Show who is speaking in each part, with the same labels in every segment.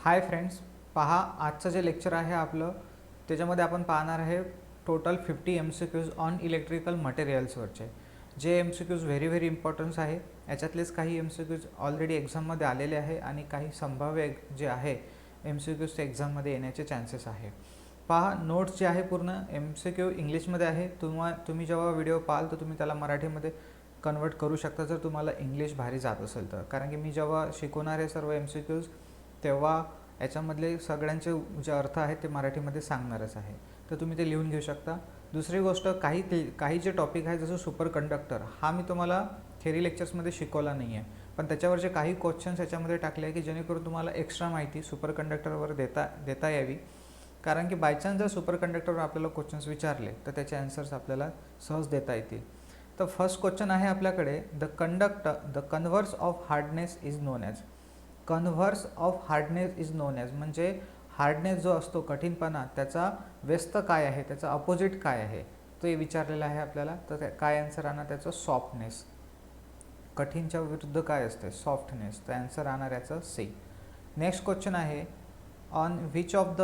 Speaker 1: Hi friends, पहा आजचं जे लेक्चर आहे आपलं त्याच्यामध्ये आपण पाहणार आहे टोटल 50 MCQs ऑन इलेक्ट्रिकल मटेरियल्सवरचे. जे MCQs व्हेरी इम्पॉर्टन्स आहे. याच्यातलेच काही MCQs ऑलरेडी एक्झाममध्ये आलेले आहे आणि काही संभाव्य जे आहे MCQs एक्झाममध्ये येण्याचे चान्सेस आहे. पहा नोट्स जे आहे पूर्ण MCQ इंग्लिशमध्ये आहे. तुम्ही जेव्हा व्हिडिओ पाहाल तर तुम्ही त्याला मराठीमध्ये कन्वर्ट करू शकता जर तुम्हाला इंग्लिश भारी जात असेल तर. कारण की मी जेव्हा शिकवणार आहे सर्व MCQs तेव्हा याच्यामधले सगळ्यांचे जे अर्थ आहेत ते मराठीमध्ये सांगणारच आहे, तर तुम्ही ते लिहून घेऊ शकता. दुसरी गोष्ट, काही जे टॉपिक आहे जसं सुपर कंडक्टर हा मी तुम्हाला थेरी लेक्चर्समध्ये शिकवला नाही आहे, पण त्याच्यावरचे काही क्वेश्चन्स याच्यामध्ये टाकले आहे की जेणेकरून तुम्हाला एक्स्ट्रा माहिती सुपर कंडक्टरवर देता यावी. कारण की बायचान्स जर सुपर कंडक्टरवर आपल्याला क्वेश्चन्स विचारले तर त्याचे आन्सर्स आपल्याला सहज देता येतील. तर फर्स्ट क्वेश्चन आहे आपल्याकडे, the converse of hardness is non as. Converse of hardness is non as म्हणजे हार्डनेस जो असतो, कठीणपणा, त्याचा व्यस्त काय आहे, त्याचा अपोजिट काय आहे, तो विचारलेला आहे आपल्याला. तर काय आन्सर राहणार त्याचं? सॉफ्टनेस. कठीणच्या विरुद्ध काय असते? सॉफ्टनेस. तर आन्सर राहणार याचं सी. नेक्स्ट क्वेश्चन आहे, ऑन विच ऑफ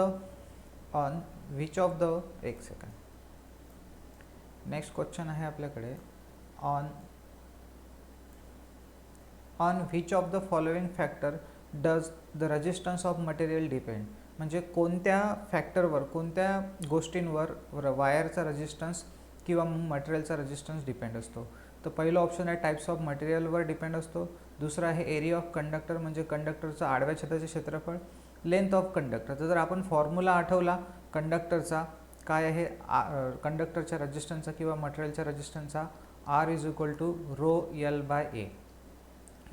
Speaker 1: द एक सेकंड. नेक्स्ट क्वेश्चन आहे आपल्याकडे, on which of the following factor does the resistance of material depend. म्हणजे कोणत्या फॅक्टरवर, कोणत्या गोष्टींवर वायरचा रेजिस्टन्स किंवा मटेरियलचा रेजिस्टन्स डिपेंड असतो. तर पहिलं ऑप्शन आहे टाईप्स ऑफ मटेरियलवर डिपेंड असतो. दुसरं आहे एरिया ऑफ कंडक्टर म्हणजे कंडक्टरचं आडव्या छेदाचे क्षेत्रफळ. लेंथ ऑफ कंडक्टर, तर जर आपण फॉर्म्युला आठवला कंडक्टरचा काय आहे, कंडक्टरच्या रेजिस्टन्सचा किंवा मटेरियलच्या रेजिस्टन्सचा R = ρL/A.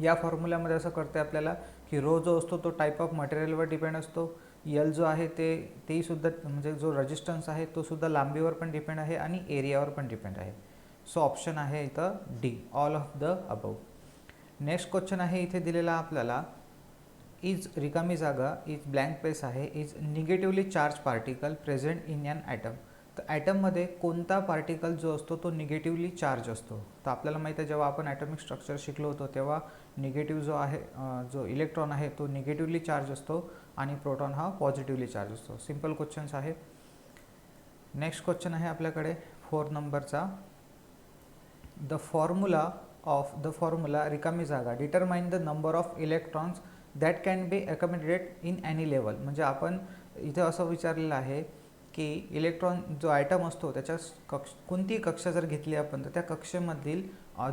Speaker 1: या फॉर्म्युल्यामध्ये असं करते आपल्याला की रो जो असतो तो टाईप ऑफ मटेरियलवर डिपेंड असतो. यल जो आहे तेही सुद्धा म्हणजे जो रेजिस्टन्स आहे तो सुद्धा लांबीवर पण डिपेंड आहे आणि एरियावर पण डिपेंड आहे. सो ऑप्शन आहे इथं D, all of the above. Next question आहे इथे दिलेला आपल्याला, इज रिकामी जागा, इज ब्लँक स्पेस आहे, is negatively charge particle present in an atom. तर ॲटममध्ये कोणता पार्टिकल जो असतो तो निगेटिव्हली चार्ज असतो. तर आपल्याला माहीत आहे जेव्हा आपण ॲटॉमिक स्ट्रक्चर शिकलो होतो तेव्हा निगेटिव्ह जो आहे, जो इलेक्ट्रॉन आहे तो निगेटिव्हली चार्ज असतो आणि प्रोटॉन हा पॉझिटिव्हली चार्ज असतो. सिम्पल क्वेश्चन्स आहे. नेक्स्ट क्वेश्चन आहे आपल्याकडे 4 नंबरचा, द फॉर्म्युला रिकामी जागा determine the number of electrons that can be accommodate in any level. म्हणजे आपण इथे असं विचारलेलं आहे की इलेक्ट्रॉन जो आयटम असतो त्याच्या कोणतीही कक्षा जर घेतली आपण तर त्या कक्षेमधील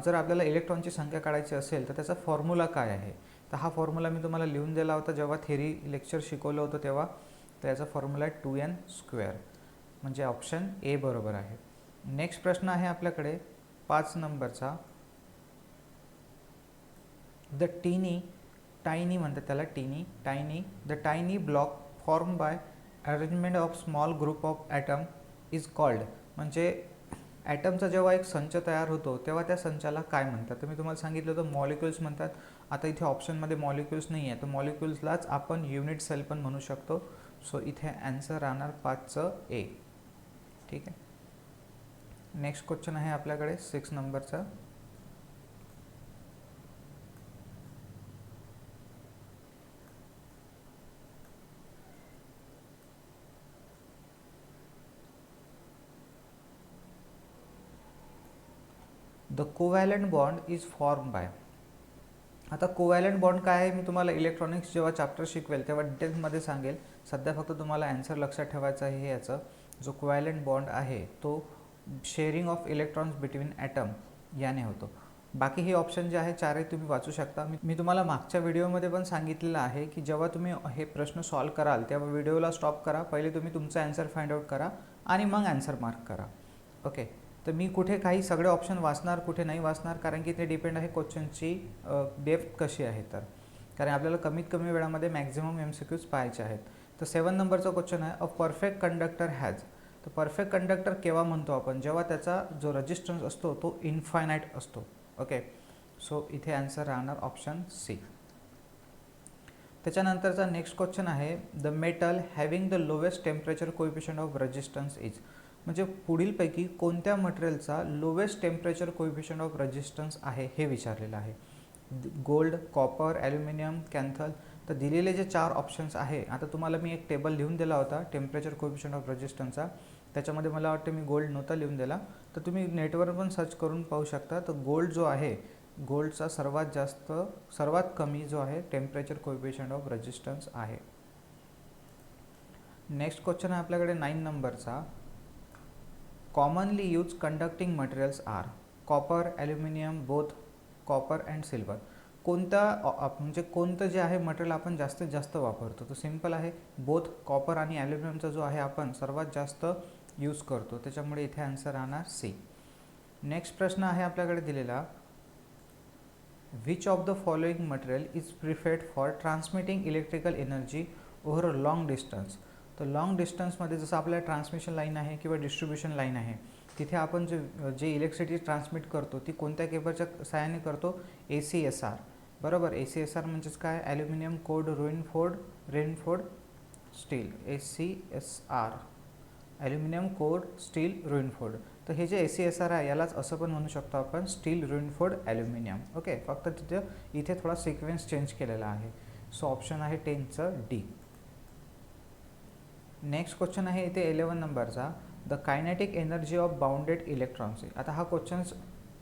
Speaker 1: जर आपल्याला इलेक्ट्रॉनची संख्या काढायची असेल तर त्याचा फॉर्म्युला काय आहे. तर हा फॉर्म्युला मी तुम्हाला लिहून दिला होता जेव्हा थेरी लेक्चर शिकवलं होतं तेव्हा. तर याचा फॉर्म्युला आहे 2n², म्हणजे ऑप्शन ए बरोबर आहे. नेक्स्ट प्रश्न आहे आपल्याकडे 5 नंबरचा, द टायनी म्हणतात त्याला, the tiny block form by arrangement of small group of atom is called. म्हणजे ॲटमचा जेव्हा एक संच तयार होतो तेव्हा त्या संचाला काय म्हणतात. तर मी तुम्हाला सांगितलं होतं मॉलिक्युल्स म्हणतात. आता इथे ऑप्शनमध्ये मॉलिक्युल्स नाही आहे, तर मॉलिक्युल्सलाच आपण युनिट सेल पण म्हणू शकतो. सो इथे आन्सर राहणार 5चं ए. ठीक आहे. नेक्स्ट क्वेश्चन आहे आपल्याकडे 6 नंबरचा, the covalent bond is form by. आता कोव्हॅलंट बॉन्ड काय आहे मी तुम्हाला इलेक्ट्रॉनिक्स जेव्हा चॅप्टर शिकवेल तेव्हा डिटेल्समध्ये सांगेल. सध्या फक्त तुम्हाला आन्सर लक्षात ठेवायचं आहे. याचं जो कोव्हॅलंट बॉन्ड आहे तो sharing of electrons between atom याने होतो. बाकी हे ऑप्शन जे आहे चारही तुम्ही वाचू शकता. मी तुम्हाला मागच्या व्हिडिओमध्ये पण सांगितलेलं आहे की जेव्हा तुम्ही हे प्रश्न सॉल्व कराल तेव्हा व्हिडिओला स्टॉप करा, पहिले तुम्ही तुमचा आन्सर फाइंड आउट करा आणि मग आन्सर मार्क करा. ओके. तर मी कुठे काही सगळे ऑप्शन वाचणार, कुठे नाही वाचणार, कारण की ते डिपेंड आहे क्वेश्चनची डेप्थ कशी आहे. तर कारण आपल्याला कमीत कमी वेळामध्ये मॅक्झिमम MCQs पाहायचे आहेत. तर 7 नंबरचा क्वेश्चन आहे, अ परफेक्ट कंडक्टर हॅज. तर परफेक्ट कंडक्टर केव्हा म्हणतो आपण, जेव्हा त्याचा जो रेजिस्टन्स असतो तो इन्फायनाईट असतो. ओके. सो इथे आन्सर राहणार ऑप्शन सी. त्याच्यानंतरचा नेक्स्ट क्वेश्चन आहे, the metal having the lowest temperature coefficient of resistance is. म्हणजे पुढीलपैकी कोणत्या मटेरियलचा lowest temperature coefficient of resistance आहे हे विचारलेलं आहे. Gold, copper, aluminium, kanthal. तर दिलेले जे 4 ऑप्शन्स आहे, आता तुम्हाला मी एक टेबल लिहून दिला होता टेम्परेचर कोएफिशियंट ऑफ रेजिस्टन्सचा, त्याच्यामध्ये मला वाटतं मी गोल्ड नव्हता लिहून दिला, तर तुम्ही नेटवर पण सर्च करून पाहू शकता. तर गोल्ड जो आहे, गोल्डचा सर्वात कमी जो आहे टेम्परेचर कोएफिशियंट ऑफ रेजिस्टन्स आहे. नेक्स्ट क्वेश्चन आहे आपल्याकडे 9 नंबरचा. Commonly use conducting materials are copper, aluminium, both copper and silver. म्हणजे कोणतं जे आहे मटेरियल आपण जास्तीत जास्त वापरतो? तर सिम्पल आहे, बोथ कॉपर आणि ॲल्युमिनियमचा जो आहे आपण सर्वात जास्त यूज करतो, त्याच्यामुळे इथे आन्सर राहणार सी. नेक्स्ट प्रश्न आहे आपल्याकडे दिलेला, which of the following material is preferred for transmitting electrical energy over a long distance. तर लॉंग डिस्टन्समध्ये जसं आपल्याला ट्रान्समिशन लाईन आहे किंवा डिस्ट्रीब्युशन लाईन आहे, तिथे आपण जे इलेक्ट्रिसिटी ट्रान्समिट करतो ती कोणत्या केबलच्या सहाय्याने करतो? ACSR. बरोबर, ACSR म्हणजेच काय? Aluminium cold reinforced steel. ACSR, aluminium cold steel reinforced. तर हे जे ACSR आहे यालाच असं पण म्हणू शकतो आपण, स्टील रेनफोर्ड ॲल्युमिनियम. ओके, फक्त इथे थोडा सिक्वेन्स चेंज केलेला आहे. सो ऑप्शन आहे 10चं डी. नेक्स्ट क्वेश्चन आहे इथे 11 नंबरचा, the kinetic energy of bounded electrons. आता हा क्वेश्चन्स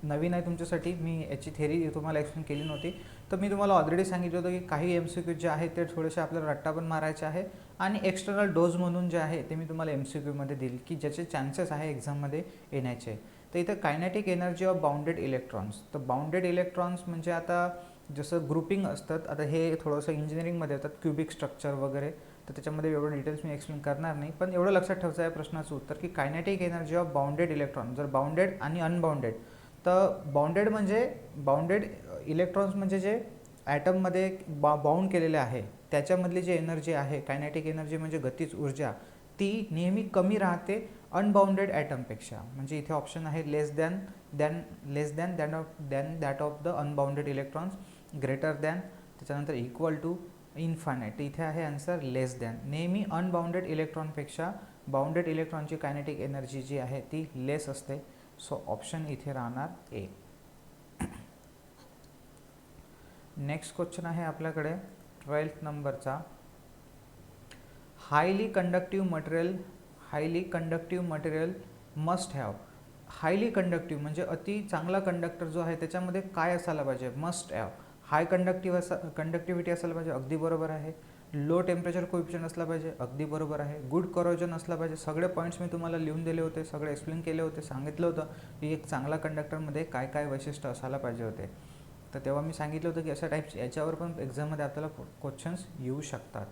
Speaker 1: नवीन आहे तुमच्यासाठी, मी याची थेरी तुम्हाला एक्सप्लेन केली नव्हती. तर मी तुम्हाला ऑलरेडी सांगितलं होतं की काही MCQ जे आहेत ते थोडेसे आपल्याला रट्टा पण मारायचे आहे आणि एक्सटर्नल डोज म्हणून जे आहे ते मी तुम्हाला MCQमध्ये देईल की ज्याचे चान्सेस आहे एक्झाममध्ये येण्याचे. तर इथं kinetic energy of bounded electrons. तर बाउंडेड इलेक्ट्रॉन्स म्हणजे आता जसं ग्रुपिंग असतात, आता हे थोडंसं इंजिनिअरिंगमध्ये येतात, क्युबिक स्ट्रक्चर वगैरे, तर त्याच्यामध्ये एवढं डिटेल्स मी एक्सप्लेन करणार नाही. पण एवढं लक्षात ठेवायचं आहे प्रश्नाचं उत्तर की kinetic energy of bounded electron. जर बाउंडेड आणि अनबाउंडेड, तर बाउंडेड इलेक्ट्रॉन्स म्हणजे जे ॲटममध्ये बाउंड केलेले आहे त्याच्यामधली जी एनर्जी आहे, कायनेटिक एनर्जी म्हणजे गतिज ऊर्जा, ती नेहमी कमी राहते अनबाउंडेड ॲटमपेक्षा. म्हणजे इथे ऑप्शन आहे less than that of the unbounded electrons, greater than, त्याच्यानंतर इक्वल टू, इन्फायनाईट. इथे आहे आन्सर लेस दॅन. नेहमी अनबाउंडेड इलेक्ट्रॉनपेक्षा बाउंडेड इलेक्ट्रॉनची कायनेटिक एनर्जी जी आहे ती लेस असते. सो ऑप्शन इथे राहणार ए. नेक्स्ट क्वेश्चन आहे आपल्याकडे 12th नंबरचा, highly conductive material must have. Highly conductive म्हणजे अति चांगला कंडक्टर जो आहे त्याच्यामध्ये काय असायला पाहिजे? Must have. हाय कंडक्टिव्हिटी असायला पाहिजे, अगदी बरोबर आहे. लो टेम्परेचर कोएफिशियंट असला पाहिजे, अगदी बरोबर आहे. गुड करोजन असला पाहिजे. सगळे पॉईंट्स मी तुम्हाला लिहून दिले होते, सगळे एक्सप्लेन केले होते, सांगितलं होतं की एक चांगला कंडक्टरमध्ये काय काय वैशिष्ट्य असायला पाहिजे होते. तर तेव्हा मी सांगितलं होतं की अशा टाईप्स याच्यावर पण एक्झाममध्ये आपल्याला क्वेश्चन्स येऊ शकतात.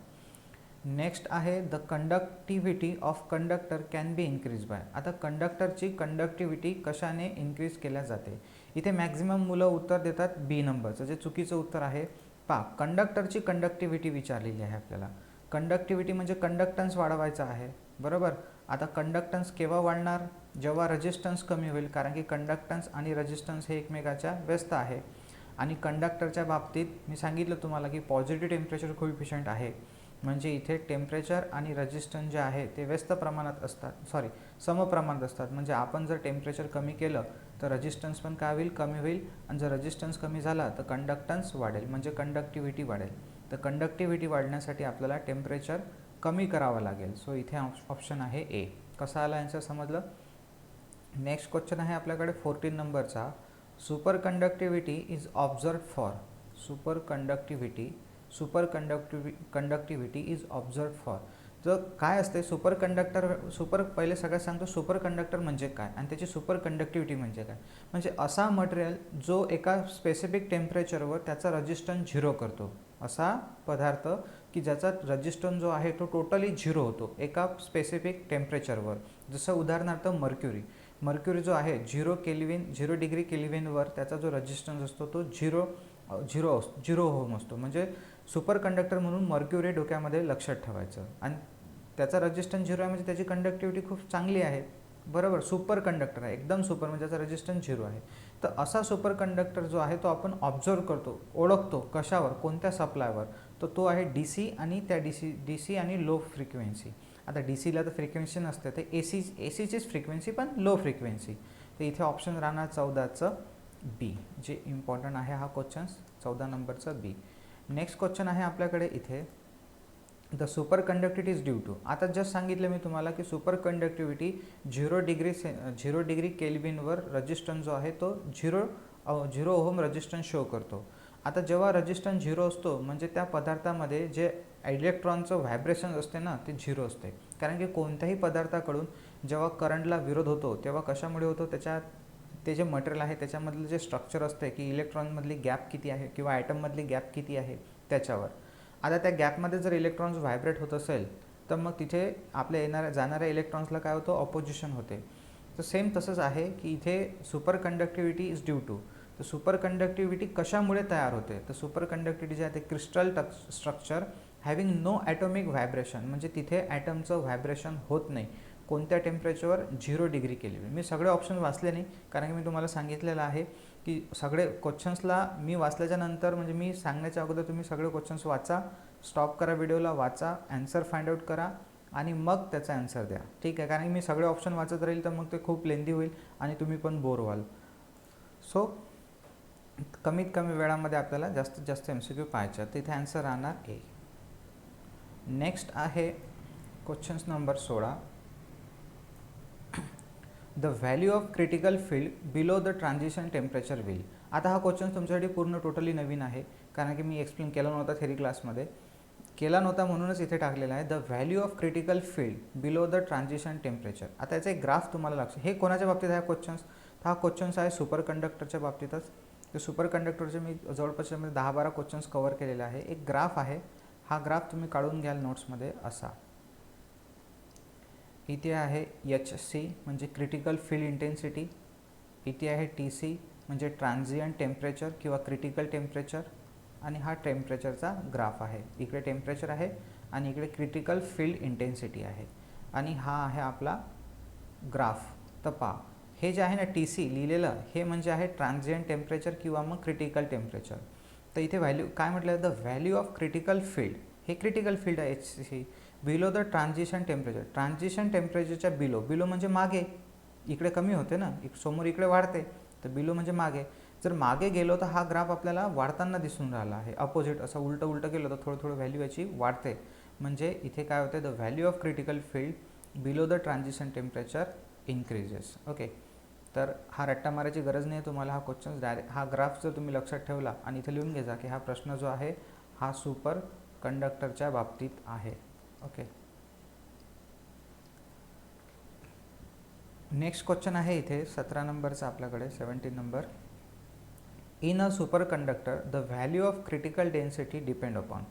Speaker 1: नेक्स्ट आहे, the conductivity of conductor can be increase by. आता कंडक्टरची कंडक्टिव्हिटी कशाने इन्क्रीज केल्या जाते? इथे मॅक्झिमम मुलं उत्तर देतात बी नंबरचं, जे चुकीचं उत्तर आहे. कंडक्टरची कंडक्टिव्हिटी विचारलेली आहे आपल्याला. कंडक्टिव्हिटी म्हणजे कंडक्टन्स वाढवायचा आहे, बरोबर. आता कंडक्टन्स केव्हा वाढणार? जेव्हा रेजिस्टन्स कमी होईल, कारण की कंडक्टन्स आणि रेजिस्टन्स हे एकमेकाच्या व्यस्त आहे. आणि कंडक्टरच्या बाबतीत मी सांगितलं तुम्हाला की पॉझिटिव्ह टेम्परेचर कोएफिशियंट आहे, म्हणजे इथे टेम्परेचर आणि रेजिस्टन्स जे आहे ते व्यस्त प्रमाणात असतात, समप्रमाणात असतात. म्हणजे आपण जर टेम्परेचर कमी केलं तर रेजिस्टन्स पण काय होईल? कमी होईल. आणि जर रेजिस्टन्स कमी झाला तर कंडक्टन्स वाढेल, म्हणजे कंडक्टिव्हिटी वाढेल. तर कंडक्टिव्हिटी वाढण्यासाठी आपल्याला टेम्परेचर कमी करावं लागेल. सो इथे ऑप्शन आहे ए. कसा आला आन्सर समजलं? नेक्स्ट क्वेश्चन आहे आपल्याकडे 14 नंबरचा, superconductivity is observed for. Superconductivity is observed for. तर काय असते पहिले सगळ्यात सांगतो सुपर कंडक्टर म्हणजे काय आणि त्याची सुपर कंडक्टिव्हिटी म्हणजे काय. म्हणजे असा मटेरियल जो एका स्पेसिफिक टेम्परेचरवर त्याचा रेजिस्टन्स 0 करतो, असा पदार्थ की ज्याचा रेजिस्टन्स जो आहे तो टोटली 0 होतो एका स्पेसिफिक टेम्परेचरवर. जसं उदाहरणार्थ मर्क्युरी जो आहे 0 डिग्री केल्विनवर त्याचा जो रेजिस्टन्स असतो तो 0 ओहम असतो. म्हणजे सुपर कंडक्टर म्हणून मर्क्युरी डोक्यामध्ये लक्षात ठेवायचं. आणि त्याचा रेजिस्टन्स 0 आहे म्हणजे त्याची कंडक्टिव्हिटी खूप चांगली आहे, बरोबर. सुपर कंडक्टर आहे, एकदम सुपर, म्हणजे त्याचा रेजिस्टन्स 0 आहे. तर असा सुपर कंडक्टर जो आहे तो आपण ऑब्झर्व करतो, ओळखतो. कशावर? कोणत्या सप्लायवर? तर तो आहे DC आणि त्या DC आणि लो फ्रिक्वेन्सी. आता DCला तर फ्रिक्वेन्सी नसते, तर ACचीच फ्रिक्वेन्सी पण लो फ्रिक्वेन्सी. तर इथे ऑप्शन राहणार 14चं बी, जे इम्पॉर्टंट आहे हा क्वेश्चन्स, 14 नंबरचा बी. नेक्स्ट क्वेश्चन आहे आपल्याकडे इथे, the superconductivity is due to. आता जस्ट सांगितलं मी तुम्हाला की सुपर कंडक्टिव्हिटी 0 डिग्री केल्विनवर रजिस्टन्स जो आहे तो 0 ओहम रजिस्टन्स शो करतो. आता जेव्हा रजिस्टन्स 0 असतो म्हणजे त्या पदार्थामध्ये जे इलेक्ट्रॉनचं व्हायब्रेशन असते ना ते 0 असते. कारण की कोणत्याही पदार्थाकडून जेव्हा करंटला विरोध होतो तेव्हा कशामुळे होतो, ते जे मटेरियल आहे त्याच्यामधलं जे स्ट्रक्चर असते की इलेक्ट्रॉनमधली गॅप किती आहे किंवा ॲटममधली गॅप किती आहे त्याच्यावर. आता त्या गॅपमध्ये जर इलेक्ट्रॉन्स व्हायब्रेट होत असेल तर मग तिथे आपल्या जाणाऱ्या इलेक्ट्रॉन्सला काय होतं, ऑपोजिशन होते. तर सेम तसंच आहे की इथे superconductivity is due to. तर सुपर कंडक्टिव्हिटी कशामुळे तयार होते, तर सुपर कंडक्टिव्हिटी जे आहे ते crystal structure having no atomic vibration, म्हणजे तिथे ॲटमचं व्हायब्रेशन होत नाही. कोणत्या टेम्परेचरवर, 0 डिग्री केल्विन. मी सगळे ऑप्शन वाचले नाही कारण की मी तुम्हाला सांगितलेलं आहे की सगळे क्वेश्चन्सला मी वाचल्याच्या नंतर म्हणजे मी सांगण्याच्या अगोदर तुम्ही सगळे क्वेश्चन्स वाचा, स्टॉप करा व्हिडिओला, वाचा, ॲन्सर फाइंड आउट करा आणि मग त्याचा ॲन्सर द्या. ठीक आहे, कारण की मी सगळे ऑप्शन वाचत राहील तर मग ते खूप लेंदी होईल आणि तुम्ही पण बोर व्हाल. सो कमीत कमी वेळामध्ये आपल्याला जास्तीत जास्त MCQ पाहायचे, तर इथे ॲन्सर राहणार ए. नेक्स्ट आहे questions number 16. The value of critical field below the transition temperature will. आता हा क्वेश्चन तुमच्यासाठी पूर्ण टोटली नवीन आहे कारण की मी एक्सप्लेन केला नव्हता थेरी क्लासमध्ये, केला नव्हता म्हणूनच इथे टाकलेला आहे. The value of critical field below the transition temperature. आता याचा एक ग्राफ तुम्हाला लागतो. हे कोणाच्या बाबतीत आहे क्वेश्चन्स, हा क्वेश्चन्स आहे सुपर कंडक्टरच्या बाबतीतच. तर सुपर कंडक्टरचे मी जवळपास 10-12 क्वेश्चन्स कवर केलेले आहे. एक ग्राफ आहे, हा ग्राफ तुम्ही काढून घ्याल नोट्समध्ये असा. इथे आहे HC म्हणजे क्रिटिकल फील्ड इंटेन्सिटी, इथे आहे TC म्हणजे ट्रान्झिएंट टेम्परेचर किंवा क्रिटिकल टेम्परेचर, आणि हा टेम्परेचरचा ग्राफ आहे. इकडे टेम्परेचर आहे आणि इकडे क्रिटिकल फील्ड इंटेन्सिटी आहे आणि हा आहे आपला ग्राफ. तर पहा, हे जे आहे ना TC लिहिलेलं हे म्हणजे आहे ट्रान्झिएंट टेम्परेचर किंवा मग क्रिटिकल टेम्परेचर. तर इथे व्हॅल्यू काय म्हटलं, the value of critical field, हे क्रिटिकल फील्ड आहे HC, below the transition temperature. Transition टेम्परेचरच्या बिलो म्हणजे मागे, इकडे कमी होते ना, समोर इकडे वाढते, तर बिलो म्हणजे मागे. जर मागे गेलो तर हा ग्राफ आपल्याला वाढताना दिसून राहिला आहे. अपोजिट असं उलटं केलं तर थोडं व्हॅल्यू याची वाढते. म्हणजे इथे काय होते, the value of critical field below the transition temperature increases. Okay, तर हा रट्टा मारायची गरज नाही तुम्हाला. हा क्वेश्चन डायरेक्ट, हा ग्राफ जर तुम्ही लक्षात ठेवला आणि इथे लिहून घ्या की हा प्रश्न जो आहे हा सुपर कंडक्टरच्या बाबतीत आहे. ओके, नेक्स्ट क्वेश्चन आहे इथे 17 नंबरचा आपल्याकडे, 17 number. In a superconductor the value of critical density depend upon.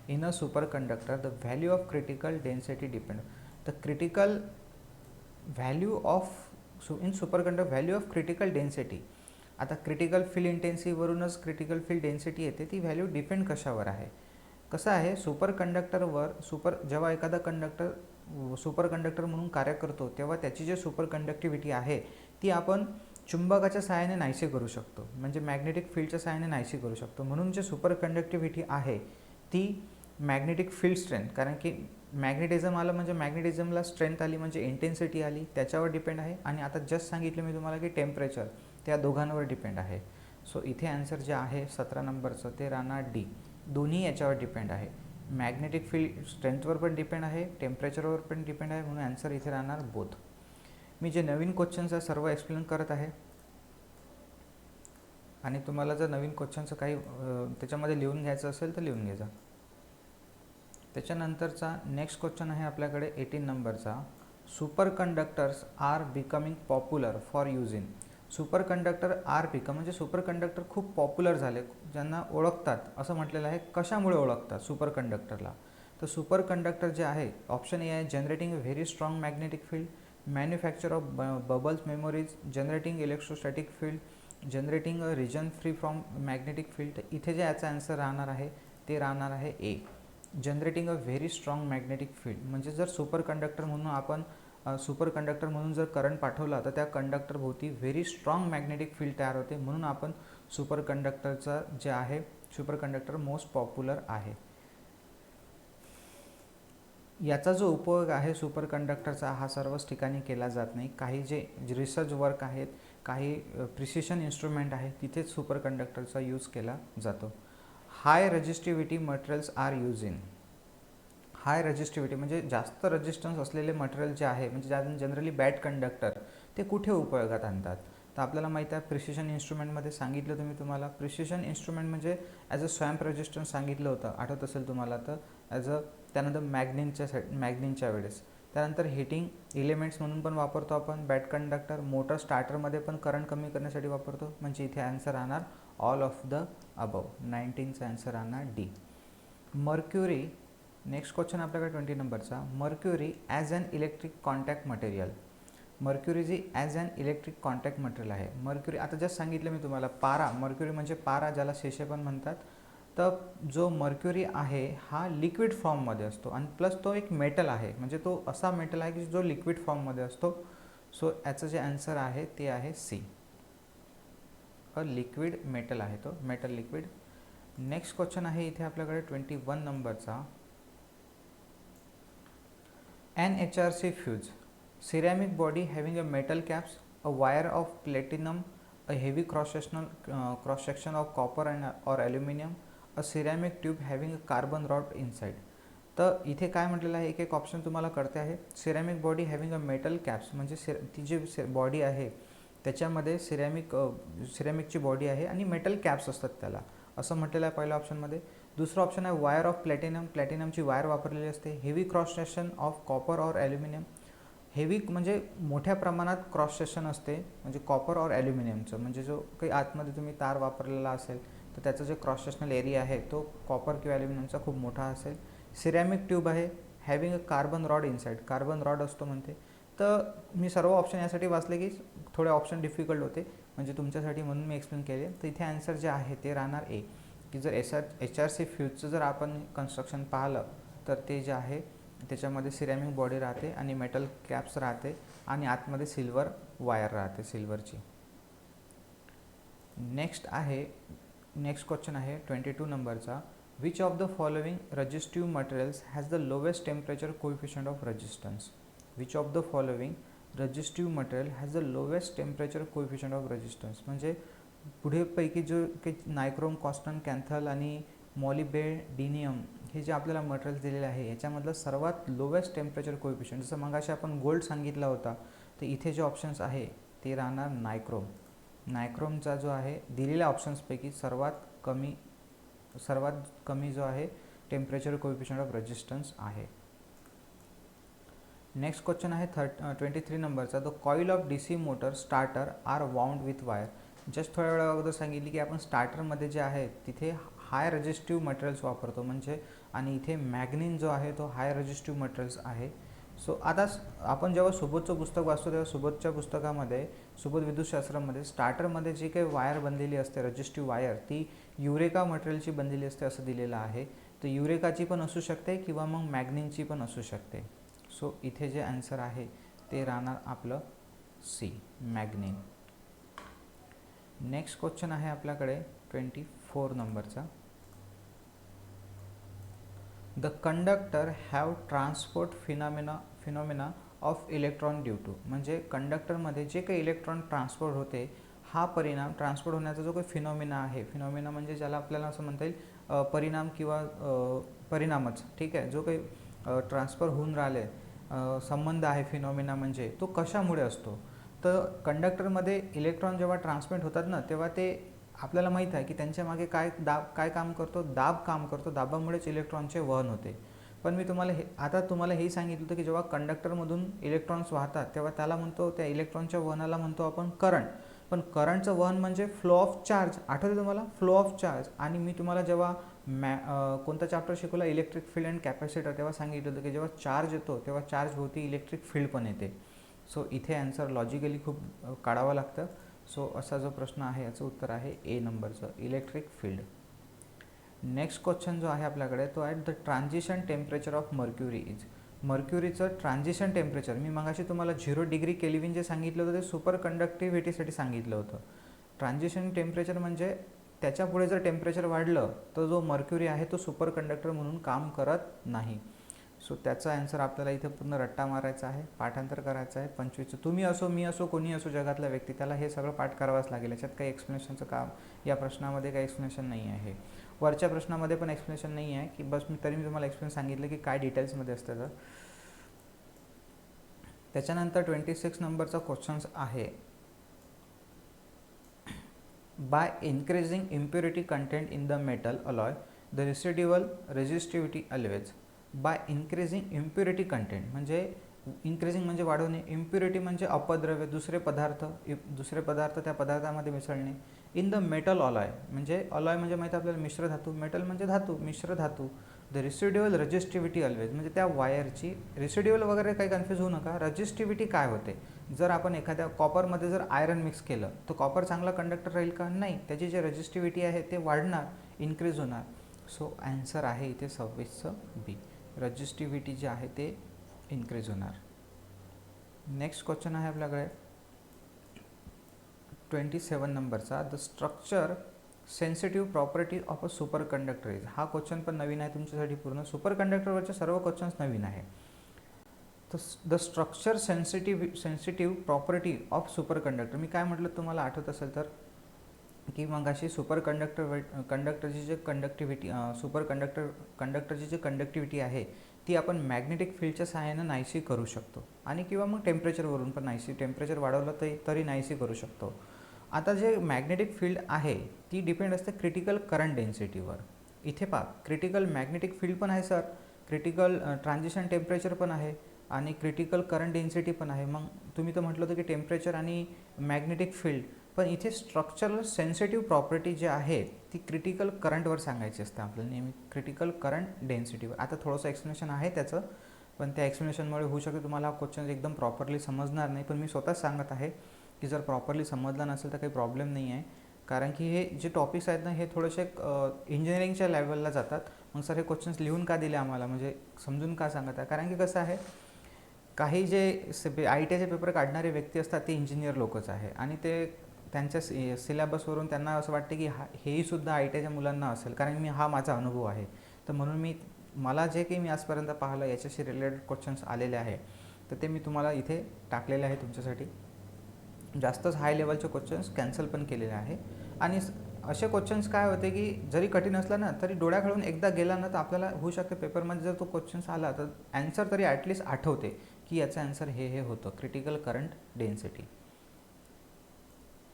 Speaker 1: In a superconductor the value of critical density depend. The critical value of in superconductor value of critical density. आता critical field इंटेन्सिटीवरूनच critical field density येते, ती value depend कशावर आहे. कसं आहे, super कंडक्टरवर जेव्हा एखादा कंडक्टर सुपर कंडक्टर म्हणून कार्य करतो तेव्हा त्याची जे सुपर कंडक्टिव्हिटी आहे ती आपण चुंबकाच्या सहाय्याने नाहीशी करू शकतो, म्हणजे मॅग्नेटिक फील्डच्या सहाय्याने नाहीशी करू शकतो. म्हणून जे सुपर कंडक्टिव्हिटी आहे ती मॅग्नेटिक फील्ड स्ट्रेंथ, कारण की मॅग्नेटिझम आलं म्हणजे मॅग्नेटिझमला स्ट्रेंथ आली म्हणजे इंटेन्सिटी आली, त्याच्यावर डिपेंड आहे. आणि आता जस्ट सांगितलं मी तुम्हाला की टेम्परेचर, त्या दोघांवर डिपेंड आहे. सो इथे आन्सर जे आहे 17 नंबरचं ते राहणार डी. दोन्ही याच्यावर डिपेंड आहे, मॅग्नेटिक फील्ड स्ट्रेंथवर पण डिपेंड आहे, टेम्परेचरवर पण डिपेंड आहे, म्हणून आन्सर इथे राहणार बोथ. मी जे नवीन क्वेश्चन्स आहे सर्व एक्सप्लेन करत आहे आणि तुम्हाला जर नवीन क्वेश्चनचं काही त्याच्यामध्ये लिहून घ्यायचं असेल तर लिहून घ्यायचा. त्याच्यानंतरचा नेक्स्ट क्वेश्चन आहे आपल्याकडे 18 नंबरचा. Superconductors are becoming popular for use in. Superconductor are become म्हणजे सुपर कंडक्टर खूप पॉप्युलर झाले, ज्यांना ओळखतात असं म्हटलेलं आहे. कशामुळे ओळखतात सुपर कंडक्टरला, तर सुपर कंडक्टर जे आहे ऑप्शन ए आहे, generating a very strong magnetic field, manufacture of bubbles memories, generating electrostatic field, generating a reason free from magnetic field. तर इथे जे याचा आन्सर राहणार आहे ते राहणार आहे A, generating a very strong magnetic field. म्हणजे जर सुपर कंडक्टर म्हणून आपण सुपर कंडक्टर म्हणून जर करंट पाठवला तर त्या कंडक्टर भोवती व्हेरी स्ट्रॉंग मॅग्नेटिक फील्ड तयार होते, म्हणून आपण सुपर कंडक्टरचं जे आहे सुपर कंडक्टर मोस्ट पॉप्युलर आहे. याचा जो उपयोग आहे सुपर कंडक्टरचा हा सर्वच ठिकाणी केला जात नाही. काही जे रिसर्च वर्क आहेत, काही प्रिसिशन इन्स्ट्रुमेंट आहे, तिथेच सुपर कंडक्टरचा यूज केला जातो. हाय रजिस्टिव्हिटी मटेरियल्स आर यूज इन. हाय रजिस्टिव्हिटी म्हणजे जास्त रजिस्टन्स असलेले मटेरियल जे आहे, म्हणजे ज्या जनरली बॅड कंडक्टर, ते कुठे उपयोगात आणतात. तर आपल्याला माहीत आहे प्रिसिशन इन्स्ट्रुमेंटमध्ये सांगितलं तुम्हाला. प्रिसिशन इन्स्ट्रुमेंट म्हणजे ॲज अ स्वॅम्प रेजिस्टन्स सांगितलं होतं, आठवत असेल तुम्हाला. तर त्यानंतर मॅग्निनच्या वेळेस. त्यानंतर हिटिंग एलिमेंट्स म्हणून पण वापरतो आपण बॅड कंडक्टर. मोटर स्टार्टरमध्ये पण करंट कमी करण्यासाठी वापरतो. म्हणजे इथे आन्सर राहणार ऑल ऑफ द अबव. 19चा आन्सर राहणार डी. मर्क्युरी. नेक्स्ट क्वेश्चन आपल्याकडे 20 नंबरचा. Mercury as an electric contact material. Mercury जी as an electric contact material आहे. मर्क्युरी आता जस्ट सांगितलं मी तुम्हाला, पारा. मर्क्युरी म्हणजे पारा, ज्याला शेषे पण म्हणतात. तर जो मर्क्युरी आहे हा लिक्विड फॉर्ममध्ये असतो आणि प्लस तो एक मेटल आहे. म्हणजे तो असा मेटल आहे की जो लिक्विड फॉर्ममध्ये असतो. सो याचं जे आन्सर आहे ते आहे सी. अ लिक्विड मेटल आहे तो, मेटल लिक्विड. नेक्स्ट क्वेश्चन आहे इथे आपल्याकडे 21 नंबरचा. NHRC fuse, ceramic body having a metal caps, a wire of platinum, a heavy cross section of copper or aluminum, a ceramic tube having a carbon rod inside. तर इथे काय म्हटलेलं आहे, एक एक ऑप्शन तुम्हाला कळते आहे. Ceramic body having a metal caps म्हणजे ती जी बॉडी आहे त्याच्यामध्ये सिरॅमिकची बॉडी आहे आणि मेटल कॅप्स असतात त्याला, असं म्हटलेलं आहे पहिल्या ऑप्शनमध्ये. दुसरं ऑप्शन आहे वायर ऑफ प्लॅटिनम. प्लॅटिनमची वायर वापरलेली असते. Heavy cross section of copper or aluminium. Heavy म्हणजे मोठ्या प्रमाणात क्रॉस सेक्शन असते म्हणजे कॉपर ऑर ॲल्युमिनियमचं. म्हणजे जो काही आतमध्ये तुम्ही तार वापरलेला असेल तर त्याचं जे क्रॉस सेक्शनल एरिया आहे तो कॉपर किंवा ॲल्युमिनियमचा खूप मोठा असेल. सिरॅमिक ट्यूब आहे having a carbon rod inside. Carbon rod असतो म्हणते. तर मी सर्व ऑप्शन यासाठी वाचले की थोडे ऑप्शन डिफिकल्ट होते म्हणजे तुमच्यासाठी, म्हणून मी एक्सप्लेन केले. तर इथे आन्सर जे आहे ते राहणार ए. की जर HRC फ्यूजचं जर आपण कन्स्ट्रक्शन पाहिलं तर ते जे आहे त्याच्यामध्ये सिरॅमिक बॉडी राहते आणि मेटल कॅप्स राहते आणि आतमध्ये सिल्वर वायर राहते, सिल्वरची. नेक्स्ट क्वेश्चन आहे 22 नंबरचा. Which of the following resistive materials has the lowest temperature coefficient of resistance. Which of the following resistive material has the lowest temperature coefficient of resistance. म्हणजे पुढेपैकी जो काही nichrome, cost and, कॅन्थल आणि मॉलिबेडिनियम हे जे आपल्याला मटेरियल दिलेले आहे याच्यामधलं सर्वात लोवेस्ट टेम्परेचर कोएफिशियंट, जसं मगाशी आपण गोल्ड सांगितला होता, तर इथे जे ऑप्शन्स आहे ते राहणार नायक्रोम. नायक्रोमचा जो आहे दिलेल्या ऑप्शन्सपैकी सर्वात कमी जो आहे टेम्परेचर कोएफिशियंट ऑफ रेजिस्टन्स आहे. नेक्स्ट क्वेश्चन आहे 23 नंबरचा. The coil of DC motor starter are wound with wire. Just थोड्या वेळा अगोदर सांगितली की आपण स्टार्टरमध्ये जे आहे तिथे हाय रेजिस्टिव्ह मटेरियल्स वापरतो म्हणजे, आणि इथे मॅग्नीन जो आहे तो हाय रेजिस्टिव्ह मटेरियल्स आहे. सो आता आपण जेव्हा सुबोधचं पुस्तक वाचतो तेव्हा सुबोधच्या पुस्तकामध्ये, सुबोध विद्युतशास्त्रामध्ये स्टार्टरमध्ये जी काही वायर बनलेली असते रेजिस्टिव्ह वायर, ती युरेका मटेरियलची बनलेली असते असं दिलेलं आहे. तर युरेकाची पण असू शकते किंवा मग मॅग्नीनची पण असू शकते. सो इथे जे आन्सर आहे ते राहणार आपलं सी, मॅग्नीन. नेक्स्ट क्वेश्चन आहे आपल्याकडे 24 नंबरचा. The conductor have transport phenomena of electron due to. म्हणजे कंडक्टरमध्ये जे काही इलेक्ट्रॉन ट्रान्सपोर्ट होते, हा परिणाम, ट्रान्सपोर्ट होण्याचा जो काही फिनॉमिना आहे, फिनॉमिना म्हणजे ज्याला आपल्याला असं म्हणता येईल परिणाम किंवा परिणामच, ठीक आहे, जो काही ट्रान्सफर होऊन राहिले संबंध आहे फिनॉमिना म्हणजे, तो कशामुळे असतो. तर कंडक्टरमध्ये इलेक्ट्रॉन जेव्हा ट्रान्समिट होतात ना, तेव्हा ते आपल्याला माहीत आहे की त्यांच्या मागे काय काम करतो, दाब काम करतो. दाबामुळेच इलेक्ट्रॉनचे वहन होते. पण मी तुम्हाला हे सांगितलं होतं की जेव्हा कंडक्टरमधून इलेक्ट्रॉन्स वाहतात तेव्हा त्याला म्हणतो, त्या इलेक्ट्रॉनच्या वहनाला म्हणतो आपण करंट. पण करंटचं वहन म्हणजे फ्लो ऑफ चार्ज. आठवते तुम्हाला, फ्लो ऑफ चार्ज. आणि मी तुम्हाला जेव्हा कोणता चॅप्टर शिकवला, इलेक्ट्रिक फील्ड अँड कॅपॅसिटर, तेव्हा सांगितलं होतं की जेव्हा चार्ज येतो तेव्हा चार्ज भोवती इलेक्ट्रिक फील्ड पण येते. सो इथे आन्सर लॉजिकली खूप काढावं लागतं. सो असा जो प्रश्न आहे याचं उत्तर आहे ए नंबरचं, इलेक्ट्रिक फील्ड. नेक्स्ट क्वेश्चन जो आहे आपल्याकडे तो आहे the transition temperature of mercury is. मर्क्युरीचं ट्रान्झिशन टेम्परेचर, मी मगाशी तुम्हाला 0 डिग्री केल्विन जे सांगितलं होतं ते सुपर कंडक्टिव्हिटीसाठी सांगितलं होतं. ट्रान्झिशन टेम्परेचर म्हणजे त्याच्या पुढे जर टेम्परेचर वाढलं तर जो मर्क्युरी आहे तो सुपर कंडक्टर म्हणून काम करत नाही. सो त्याचा आन्सर आपल्याला इथे पूर्ण रट्टा मारायचा आहे, पाठांतर करायचं आहे 25. तुम्ही असो, मी असो, कोणी असो जगातला व्यक्ती, त्याला हे सगळं पाठ करावंच लागेल. याच्यात काही एक्सप्लेनेशनचं काम या प्रश्नामध्ये काही एक्सप्लेनेशन नाही आहे. वरच्या प्रश्नामध्ये पण एक्सप्लेनेशन नाही आहे की बस तरी मी तुम्हाला एक्सप्लेन सांगितलं की काय डिटेल्समध्ये असतं. तर त्याच्यानंतर 26 नंबरचा क्वेश्चन्स आहे, by increasing impurity content in the metal alloy the residual resistivity always. By increasing impurity content म्हणजे इन्क्रीजिंग म्हणजे वाढवणे, इम्प्युरिटी म्हणजे अपद्रव्य, दुसरे पदार्थ त्या पदार्थामध्ये मिसळणे. इन द मेटल अलॉय म्हणजे अलॉय म्हणजे माहिती आपल्याला मिश्र धातू, मेटल म्हणजे धातू, मिश्र धातू. द रेसिड्युअल रेजिस्टिव्हिटी अल्वेज म्हणजे त्या वायरची रेसिड्युअल वगैरे काही कन्फ्यूज होऊ नका. रेजिस्टिव्हिटी काय होते, जर आपण एखाद्या कॉपरमध्ये जर आयरन मिक्स केलं तर कॉपर चांगला कंडक्टर राहील का? नाही, त्याची जी रेजिस्टिव्हिटी आहे ते वाढणार, इन्क्रीज होणार. सो ॲन्सर आहे इथे 26चं बी, रेजिस्टिव्हिटी जे आहे ते इन्क्रीज होणार. नेक्स्ट क्वेश्चन आहे आपल्याकडे 27 नंबरचा, the structure sensitive property of a super conductor is. हा क्वेश्चन पण नवीन आहे तुमच्यासाठी पूर्ण. सुपर कंडक्टरवरचे सर्व क्वेश्चन्स नवीन आहे. तर the structure sensitive property of superconductor. मी काय म्हटलं तुम्हाला आठवत असेल तर की मग अशी सुपर कंडक्टरची जे कंडक्टरची जी कंडक्टिव्हिटी आहे ती आपण मॅग्नेटिक फील्डच्या सहाय्यानं नाहीशी करू शकतो, आणि किंवा मग टेम्परेचरवरून पण नाहीशी, टेम्परेचर वाढवलं तरी नाहीशी करू शकतो. आता जे मॅग्नेटिक फील्ड आहे ती डिपेंड असते क्रिटिकल करंट डेन्सिटीवर. इथे पहा, क्रिटिकल मॅग्नेटिक फील्ड पण आहे सर, क्रिटिकल ट्रान्झिशन टेम्परेचर पण आहे आणि क्रिटिकल करंट डेन्सिटी पण आहे. मग तुम्ही तर म्हटलं होतं की टेम्परेचर आणि मॅग्नेटिक फील्ड, पण इथे स्ट्रक्चरल सेन्सिटिव्ह प्रॉपर्टी जी आहे ती क्रिटिकल करंटवर सांगायची असते आपल्याला नेहमी, क्रिटिकल करंट डेन्सिटीवर. आता थोडंसं एक्सप्लेनेशन आहे त्याचं, पण त्या एक्सप्लेनेशनमुळे होऊ शकते तुम्हाला हा क्वेश्चन एकदम प्रॉपरली समजणार नाही, पण मी स्वतःच सांगत आहे की जर प्रॉपरली समजला नसेल तर काही प्रॉब्लेम नाही आहे. कारण की हे जे टॉपिक्स आहेत ना हे थोडेसे इंजिनिअरिंगच्या लेवलला जातात. मग सर हे क्वेश्चन्स लिहून का दिले आम्हाला, म्हणजे समजून का सांगत आहे? कारण की कसं आहे, काही जे आय टी आयचे पेपर काढणारे व्यक्ती असतात ते इंजिनियर लोकच आहे, आणि ते त्यांच्या सिलेबसवरून त्यांना असं वाटते की हेही सुद्धा आय टी आयच्या मुलांना असेल, कारण हा माझा अनुभव आहे. तर म्हणून मला जे काही मी आजपर्यंत पाहिलं याच्याशी रिलेटेड क्वेश्चन्स आलेले आहे तर ते मी तुम्हाला इथे टाकलेले आहे तुमच्यासाठी. जास्तच हाय लेवलचे क्वेश्चन्स कॅन्सल पण केलेले आहे. आणि असे क्वेश्चन्स काय होते की जरी कठीण असला ना तरी डोळ्याखालून एकदा गेला ना तर आपल्याला होऊ शकते पेपरमध्ये जर तो क्वेश्चन्स आला तर ॲन्सर तरी ॲटलिस्ट आठवते की याचं ॲन्सर हे होतं, critical current density.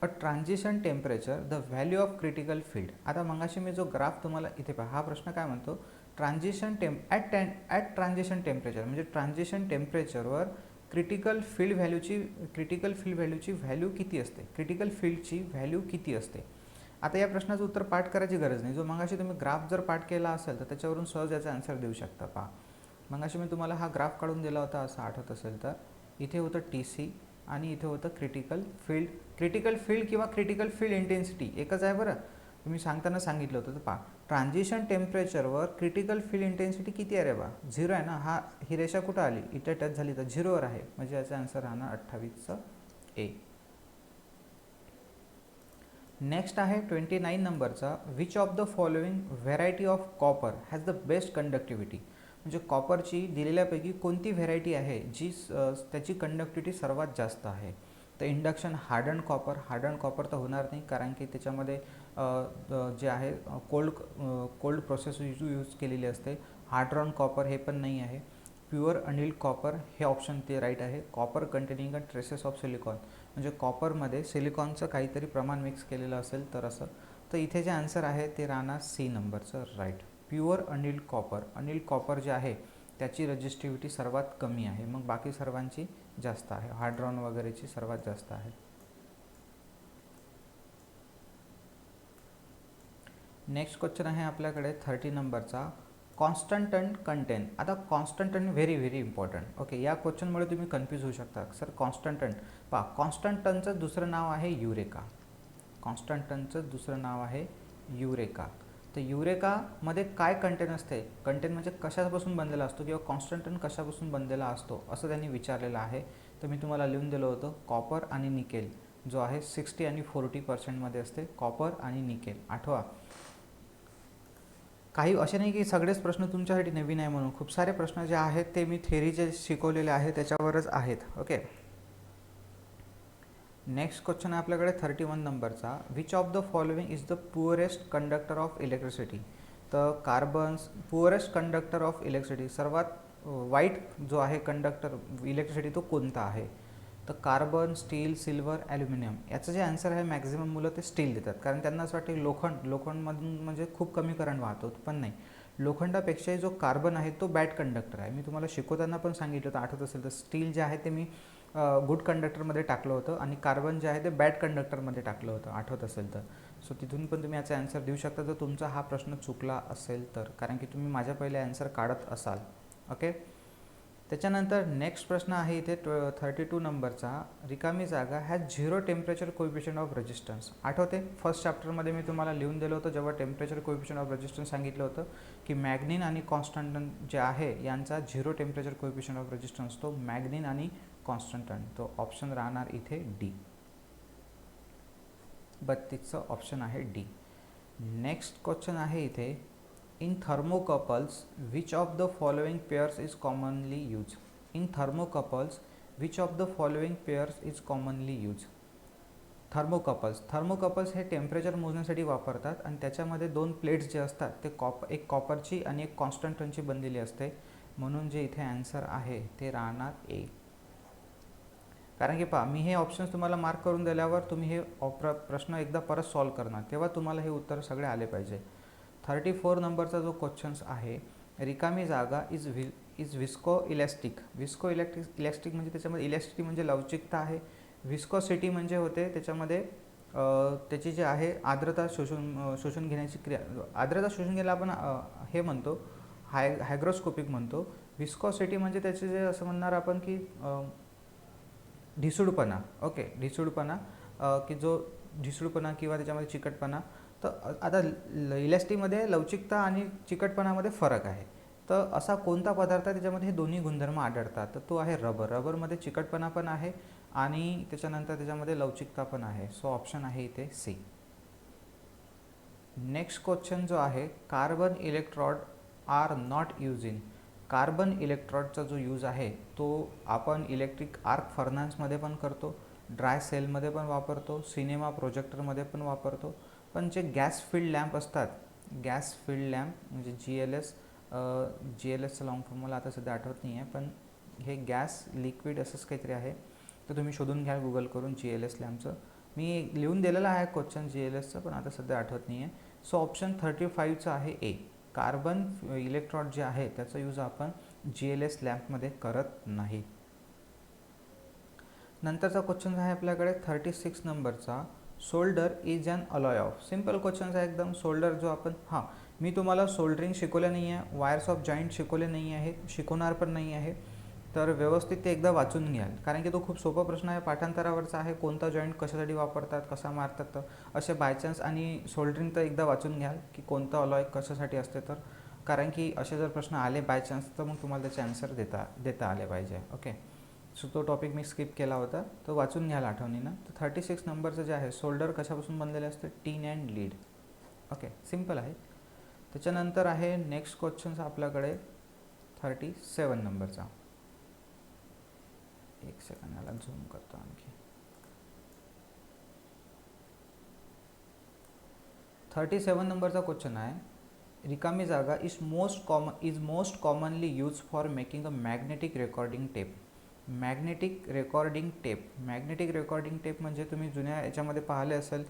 Speaker 1: A transition temperature the value of critical field. आता मगाशी मी जो ग्राफ तुम्हाला इथे पहा, हा प्रश्न काय म्हणतो, ट्रान्झिशन ॲट ट्रान्झिशन टेम्परेचर म्हणजे ट्रान्झिशन टेम्परेचरवर क्रिटिकल फील्ड व्हॅल्यूची व्हॅल्यू किती असते, क्रिटिकल फील्डची व्हॅल्यू किती असते. आता या प्रश्नाचं उत्तर पाठ करायची गरज नाही, जो मगाशी तुम्ही ग्राफ जर पाठ केला असेल तर त्याच्यावरून सहज याचा आन्सर देऊ शकता. पहा, मगाशी मी तुम्हाला हा ग्राफ काढून दिला होता असं आठवत असेल तर. इथे होतं TC आणि इथे होतं क्रिटिकल फील्ड किंवा क्रिटिकल फील्ड इंटेन्सिटी एकच आहे बरं, तुम्ही सांगताना सांगितलं होतं. तर पहा, ट्रान्झिशन टेम्परेचरवर क्रिटिकल फील्ड इंटेन्सिटी किती आहे रे बा, 0 आहे ना. ही रेषा कुठं आली, इथे टच झाली तर 0वर आहे, म्हणजे याचा आन्सर राहणार 28चं A. नेक्स्ट आहे 29 नंबरचा, which of the following variety of copper has the best conductivity. म्हणजे कॉपरची दिलेल्यापैकी कोणती व्हेरायटी आहे जी त्याची कंडक्टिव्हिटी सर्वात जास्त आहे. तर इंडक्शन हार्डन कॉपर तर होणार नाही, कारण की त्याच्यामध्ये जे आहे कोल्ड प्रोसेस यूज केलेली असते. हार्ड्रॉन कॉपर हे पण नाही आहे. प्युअर अनिल कॉपर हे ऑप्शन ते राईट आहे. Copper containing a traces of silicon म्हणजे कॉपरमध्ये सिलिकॉनचं काहीतरी प्रमाण मिक्स केलेलं असेल तर असं. तर इथे जे आन्सर आहे ते राहणार C नंबरचं राईट, प्युअर अनिल कॉपर जे आहे त्याची रेजिस्टिव्हिटी सर्वात कमी आहे, मग बाकी सर्वांची जास्त आहे, हार्ड्रॉन वगैरेची सर्वात जास्त आहे. नेक्स्ट क्वेश्चन आहे आपल्याकडे 30 नंबरचा, कॉन्स्टंट टन कंटेन. आता constantan very important. Okay, या क्वेश्चनमुळे तुम्ही कन्फ्यूज होऊ शकता. सर कॉन्स्टंट टन, पहा कॉन्स्टंट टनचं दुसरं नाव आहे युरेका. तर युरेकामध्ये काय कंटेन असते, कंटेन म्हणजे कशापासून बनलेला असतो किंवा कॉन्स्टंट टन कशापासून बनलेला असतो असं त्यांनी विचारलेलं आहे. तर मी तुम्हाला लिहून दिलं होतं, कॉपर आणि निकेल जो आहे 60 आणि 40% असते, कॉपर आणि निकेल. आठवा, काही असे नाही की सगळेच प्रश्न तुमच्यासाठी नवीन आहे म्हणून, खूप सारे प्रश्न जे आहेत ते मी थेअरी जे शिकवलेले आहेत त्याच्यावरच आहेत. ओके, नेक्स्ट क्वेश्चन आहे आपल्याकडे 31 नंबरचा. Which of the following is the poorest conductor of electricity. तर carbons poorest conductor of electricity, सर्वात वाईट जो आहे कंडक्टर इलेक्ट्रिसिटी तो कोणता आहे. तर कार्बन, स्टील, सिल्वर, ॲल्युमिनियम. याचं जे आन्सर आहे मॅक्झिमम मुलं ते स्टील देतात, कारण त्यांना असं वाटतं लोखंडमधून म्हणजे खूप कमी करंट वाहतो, पण नाही. लोखंडापेक्षाही जो कार्बन आहे तो बॅड कंडक्टर आहे. मी तुम्हाला शिकवताना पण सांगितलं होतं, आठवत असेल तर. स्टील जे आहे ते मी गुड कंडक्टरमध्ये टाकलं होतं आणि कार्बन जे आहे ते बॅड कंडक्टरमध्ये टाकलं होतं, आठवत असेल तर. सो तिथून पण तुम्ही याचा आन्सर देऊ शकता जर तुमचा हा प्रश्न चुकला असेल तर, कारण की तुम्ही माझ्या पहिले आन्सर काढत असाल. ओके. त्याच्यानंतर नेक्स्ट प्रश्न आहे इथे 32 नंबरचा. रिकामी जागा has 0 temperature coefficient of resistance. आठवते फर्स्ट चॅप्टरमध्ये मी तुम्हाला लिहून दिलं होतं जेव्हा टेम्परेचर कोएफिशियंट ऑफ रेजिस्टन्स सांगितलं होतं की मॅग्नीन आणि कॉन्स्टंटन जे आहे यांचा 0 टेम्परेचर कोएफिशियंट ऑफ रेजिस्टन्स तो मॅग्नीन आणि कॉन्स्टंटन. तो ऑप्शन राहणार इथे डी. 32चं ऑप्शन आहे डी. नेक्स्ट क्वेश्चन आहे इथे. In thermocouples, which of the following pairs is commonly used? In thermocouples, which of the following pairs is commonly used? Thermocouples हे temperature मोजण्यासाठी वापरतात आणि त्याच्यामध्ये दोन प्लेट्स जे असतात ते एक कॉपरची आणि एक कॉन्स्टंटनची बनलेली असते, म्हणून जे इथे आन्सर आहे ते राहणार ए. कारण की पहा, मी हे ऑप्शन्स तुम्हाला मार्क करून दिल्यावर तुम्ही हे प्रश्न एकदा परत सॉल्व करणार, तेव्हा तुम्हाला हे उत्तर सगळे आले पाहिजे. 34 नंबरचा जो क्वेश्चन्स आहे, रिकामी जागा is visco elastic. Visco elastic म्हणजे त्याच्यामध्ये इलॅस्टिसिटी म्हणजे लवचिकता आहे. विस्कोसिटी म्हणजे होते त्याच्यामध्ये त्याची जे आहे आर्द्रता शोषून घेण्याची क्रिया. आर्द्रता शोषून घ्यायला आपण हे म्हणतो हायग्रोस्कोपिक म्हणतो. विस्कोसिटी म्हणजे त्याचे जे असं म्हणणार आपण की ढिसूळपणा. ओके, ढिसूळपणा की जो ढिसूळपणा किंवा त्याच्यामध्ये चिकटपणा. तर आता इलॅस्टिकमध्ये लवचिकता आणि चिकटपणामध्ये फरक आहे. तर असा कोणता पदार्थ आहे त्याच्यामध्ये हे दोन्ही गुणधर्म आढळतात, तर तो आहे रबर. रबरमध्ये चिकटपणा पण आहे आणि त्याच्यानंतर त्याच्यामध्ये लवचिकता पण आहे. सो ऑप्शन आहे इथे सी. नेक्स्ट क्वेश्चन जो आहे, carbon electrode are not use in. Carbon इलेक्ट्रोडचा जो यूज आहे तो आपण इलेक्ट्रिक आर्क फर्नान्समध्ये पण करतो, ड्राय सेलमध्ये पण वापरतो, सिनेमा प्रोजेक्टरमध्ये पण वापरतो. पण जे गॅस फील्ड लॅम्प असतात, गॅस फील्ड लॅम्प म्हणजे GLSचं लॉंग फॉर्म मला आता सध्या आठवत नाही आहे, पण हे गॅस लिक्विड असंच काहीतरी आहे, तर तुम्ही शोधून घ्या गुगल करून GLS लॅम्पचं. मी लिहून दिलेलं आहे क्वेश्चन GLSचं, पण आता सध्या आठवत नाही आहे. सो ऑप्शन 35चं आहे ए. कार्बन इलेक्ट्रोड जे आहे त्याचा यूज आपण GLS लॅम्पमध्ये करत नाही. नंतरचा क्वेश्चन आहे आपल्याकडे 36 नंबरचा. Solder is an alloy of. Simple question आहे एकदम. सोल्डर जो आपण मी तुम्हाला सोल्डरिंग शिकवलं नाही आहे, वायर्स ऑफ जॉईंट शिकवले नाही आहे, शिकवणार पण नाही आहे, तर व्यवस्थित ते एकदा वाचून घ्याल, कारण की तो खूप सोपा प्रश्न आहे, पाठांतरावरचा आहे. कोणता जॉईंट कशासाठी वापरतात, कसा मारतात, तर असे बायचान्स. आणि सोल्डरिंग तर एकदा वाचून घ्याल की कोणता अलॉय कशासाठी असते, तर कारण की असे जर प्रश्न आले बायचान्स तर मग तुम्हाला त्याचे आन्सर देता आले पाहिजे. ओके. सो तो टॉपिक मी स्किप केला होता, तो वाचून घ्याल आठवणीनं. तर 36 नंबरचं जे आहे, सोल्डर कशापासून बनलेले असते, टीन अँड लीड. ओके, सिम्पल आहे. त्याच्यानंतर आहे नेक्स्ट क्वेश्चन आपल्याकडे 37 नंबरचा. एक सेकंड, याला झूम करतो आणखी. 37 नंबरचा क्वेश्चन आहे, रिकामी जागा is most commonly use for making a magnetic recording tape. Magnetic recording tape म्हणजे तुम्ही जुन्या याच्यामध्ये पाहिले असेल,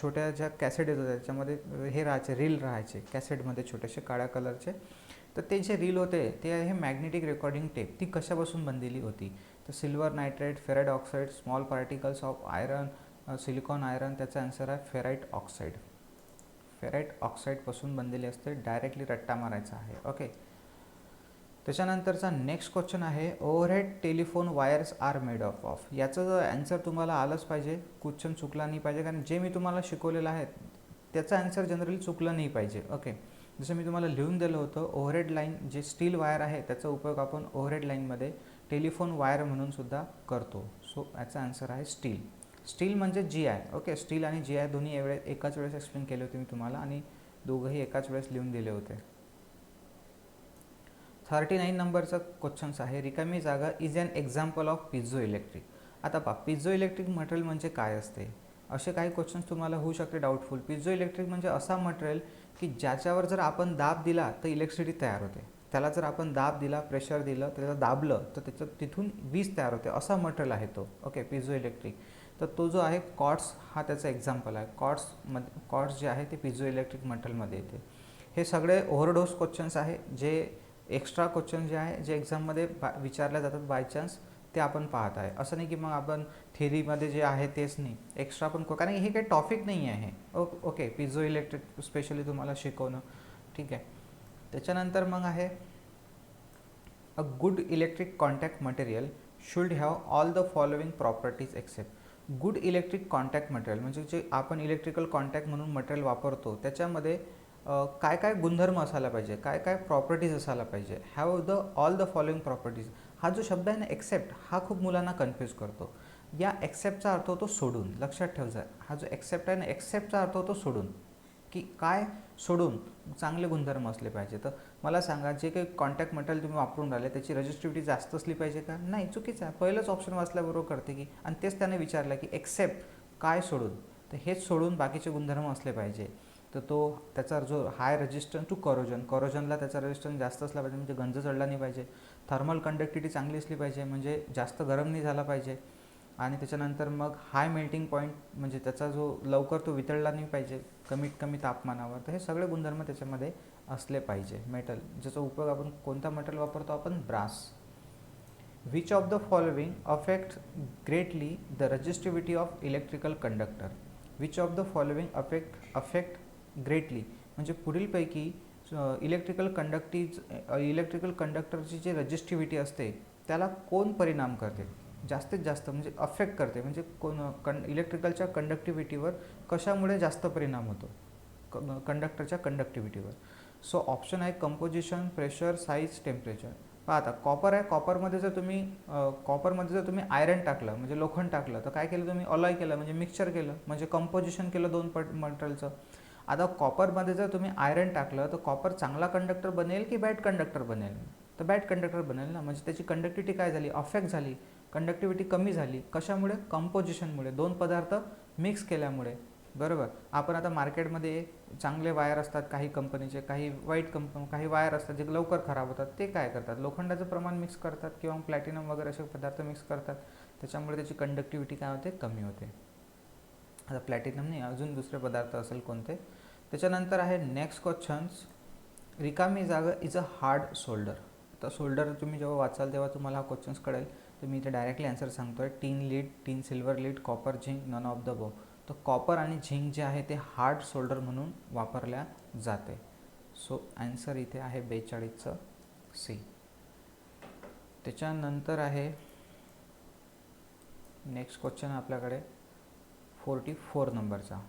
Speaker 1: छोट्या ज्या कॅसेट येत होत्या त्याच्यामध्ये हे राहायचे, रील राहायचे कॅसेटमध्ये छोटेसे काळ्या कलरचे. तर ते जे रील होते ते आहे मॅग्नेटिक रेकॉर्डिंग टेप. ती कशापासून बनलेली होती, तर silver nitrate, ferrite oxide, small particles of iron, silicon iron. त्याचा आन्सर आहे फेराइट ऑक्साईड. फेराइट ऑक्साईडपासून बनलेली असते, डायरेक्टली रट्टा मारायचा आहे. ओके. त्याच्यानंतरचा नेक्स्ट क्वेश्चन आहे, overhead telephone wires are made of. याचं जर आन्सर तुम्हाला आलंच पाहिजे, क्वेश्चन चुकला नाही पाहिजे, कारण जे मी तुम्हाला शिकवलेलं आहे त्याचं आन्सर जनरली चुकलं नाही पाहिजे. ओके. जसं मी तुम्हाला लिहून दिलं होतं, ओव्हरहेड लाईन जे स्टील वायर आहे त्याचा उपयोग आपण ओव्हरहेड लाईनमध्ये टेलिफोन वायर म्हणून सुद्धा करतो. सो याचा आन्सर आहे स्टील. स्टील म्हणजे GI. ओके, स्टील आणि GI दोन्ही एकाच वेळेस एक्सप्लेन केले होते मी तुम्हाला, आणि दोघंही एकाच वेळेस लिहून दिले होते. 39 नंबरचा क्वेश्चन्स आहे, रिकामी जागा is an example of piezoelectric. आता पहा, पिझो इलेक्ट्रिक मटेरियल म्हणजे काय असते, असे काही क्वेश्चन्स तुम्हाला होऊ शकते डाऊटफुल. पिझो इलेक्ट्रिक म्हणजे असा मटेरियल की ज्याच्यावर जर आपण दाब दिला तर इलेक्ट्रिसिटी तयार होते. त्याला जर आपण दाब दिला, प्रेशर दिलं, त्याला दाबलं तर त्याचं तिथून वीज तयार होते, असा मटेरियल आहे तो. Okay, piezoelectric. तर तो जो आहे क्वार्ट्स हा त्याचा एक्झाम्पल आहे. क्वार्ट्स जे आहे ते पिझो इलेक्ट्रिक मटेरियलमध्ये येते. हे सगळे ओव्हरडोस क्वेश्चन्स आहे, जे एक्स्ट्रा क्वेश्चन जे आहे जे एक्झाममध्ये विचारले जातात बाय चान्स, ते आपण पाहत आहे. असं नाही की मग आपण थेरीमध्ये जे आहे तेच नाही, एक्स्ट्रा पण कारण हे काही टॉपिक नाही आहे. ओके, पिझो इलेक्ट्रिक स्पेशली तुम्हाला शिकवणं, ठीक आहे. त्याच्यानंतर मग आहे a good electric contact material should have all the following properties except. Good electric contact material म्हणजे जे आपण इलेक्ट्रिकल कॉन्टॅक्ट म्हणून मटेरियल वापरतो त्याच्यामध्ये काय काय गुणधर्म असायला पाहिजे, काय काय प्रॉपर्टीज असायला पाहिजे. Have all the following properties. हा जो शब्द आहे ना एक्सेप्ट, हा खूप मुलांना कन्फ्यूज करतो. या एक्सेप्टचा अर्थ होतो सोडून. लक्षात ठेवायचा, हा जो एक्सेप्ट आहे ना, एक्सेप्टचा अर्थ होतो सोडून. की काय सोडून चांगले गुणधर्म असले पाहिजे. तर मला सांगा, जे काही कॉन्टॅक्ट मटेरियल तुम्ही वापरून राहिले त्याची रजिस्टिव्हिटी जास्त असली पाहिजे का? नाही, चुकीचं आहे. पहिलंच ऑप्शन वाचल्याबरोबर करते की, आणि तेच त्याने विचारलं की एक्सेप्ट काय सोडून, तर हेच सोडून बाकीचे गुणधर्म असले पाहिजे. तर तो त्याचा जो हाय रेजिस्टन्स टू करोजनला त्याचा रेजिस्टन्स जास्त असला पाहिजे, म्हणजे गंज चढला नाही पाहिजे. थर्मल कंडक्टिव्हिटी चांगली असली पाहिजे, म्हणजे जास्त गरम नाही झाला पाहिजे. आणि त्याच्यानंतर मग हाय मेल्टिंग पॉईंट, म्हणजे त्याचा जो लवकर तो वितळला नाही पाहिजे कमीत कमी तापमानावर. तर हे सगळे गुणधर्म त्याच्यामध्ये असले पाहिजे. मेटल, ज्याचा उपयोग आपण कोणता मटेरियल वापरतो, आपण brass. Which of the following affect greatly the resistivity of electrical conductor. Which of the following affect greatly म्हणजे पुढीलपैकी इलेक्ट्रिकल कंडक्टरची जी रजिस्टिव्हिटी असते त्याला कोण परिणाम करते, जास्तीत जास्त म्हणजे अफेक्ट करते, म्हणजे इलेक्ट्रिकलच्या कंडक्टिव्हिटीवर कशामुळे जास्त परिणाम होतो, कंडक्टरच्या कंडक्टिव्हिटीवर. सो ऑप्शन आहे कंपोजिशन, प्रेशर, साईज, टेम्परेचर. पहा आता, कॉपर आहे. कॉपरमध्ये जर तुम्ही आयरन टाकलं म्हणजे लोखंड टाकलं, तर काय केलं तुम्ही, अलॉय केलं म्हणजे मिक्सचर केलं, म्हणजे कंपोजिशन केलं दोन मटेरियलचं. आता कॉपरमध्ये जर तुम्ही आयरन टाकलं तर कॉपर चांगला कंडक्टर बनेल की बॅड कंडक्टर बनेल, तर बॅड कंडक्टर बनेल ना. म्हणजे त्याची कंडक्टिव्हिटी काय झाली, अफेक्ट झाली, कंडक्टिव्हिटी कमी झाली. कशामुळे, कंपोजिशनमुळे, दोन पदार्थ मिक्स केल्यामुळे. बरोबर. आपण आता मार्केटमध्ये चांगले वायर असतात काही कंपनीचे, काही वायर असतात जे लवकर खराब होतात. ते काय करतात, लोखंडाचं प्रमाण मिक्स करतात किंवा प्लॅटिनम वगैरे असे पदार्थ मिक्स करतात. त्याच्यामुळे त्याची कंडक्टिव्हिटी काय होते, कमी होते. आता प्लॅटिनम नाही, अजून दुसरे पदार्थ असेल कोणते. त्याच्यानंतर आहे नेक्स्ट क्वेश्चन्स. रिकामी जागा इज अ हार्ड सोल्डर. तर सोल्डर तुम्ही जेव्हा वाचाल तेव्हा तुम्हाला हा क्वेश्चन्स कळेल. तर मी इथे डायरेक्टली आन्सर सांगतो आहे. Tin silver lead, copper, zinc, none of the above. तर कॉपर आणि झिंक जे आहे ते हार्ड सोल्डर म्हणून वापरल्या जाते. सो आन्सर इथे आहे 42चं सी. त्याच्यानंतर आहे नेक्स्ट क्वेश्चन आपल्याकडे 44 नंबरचा.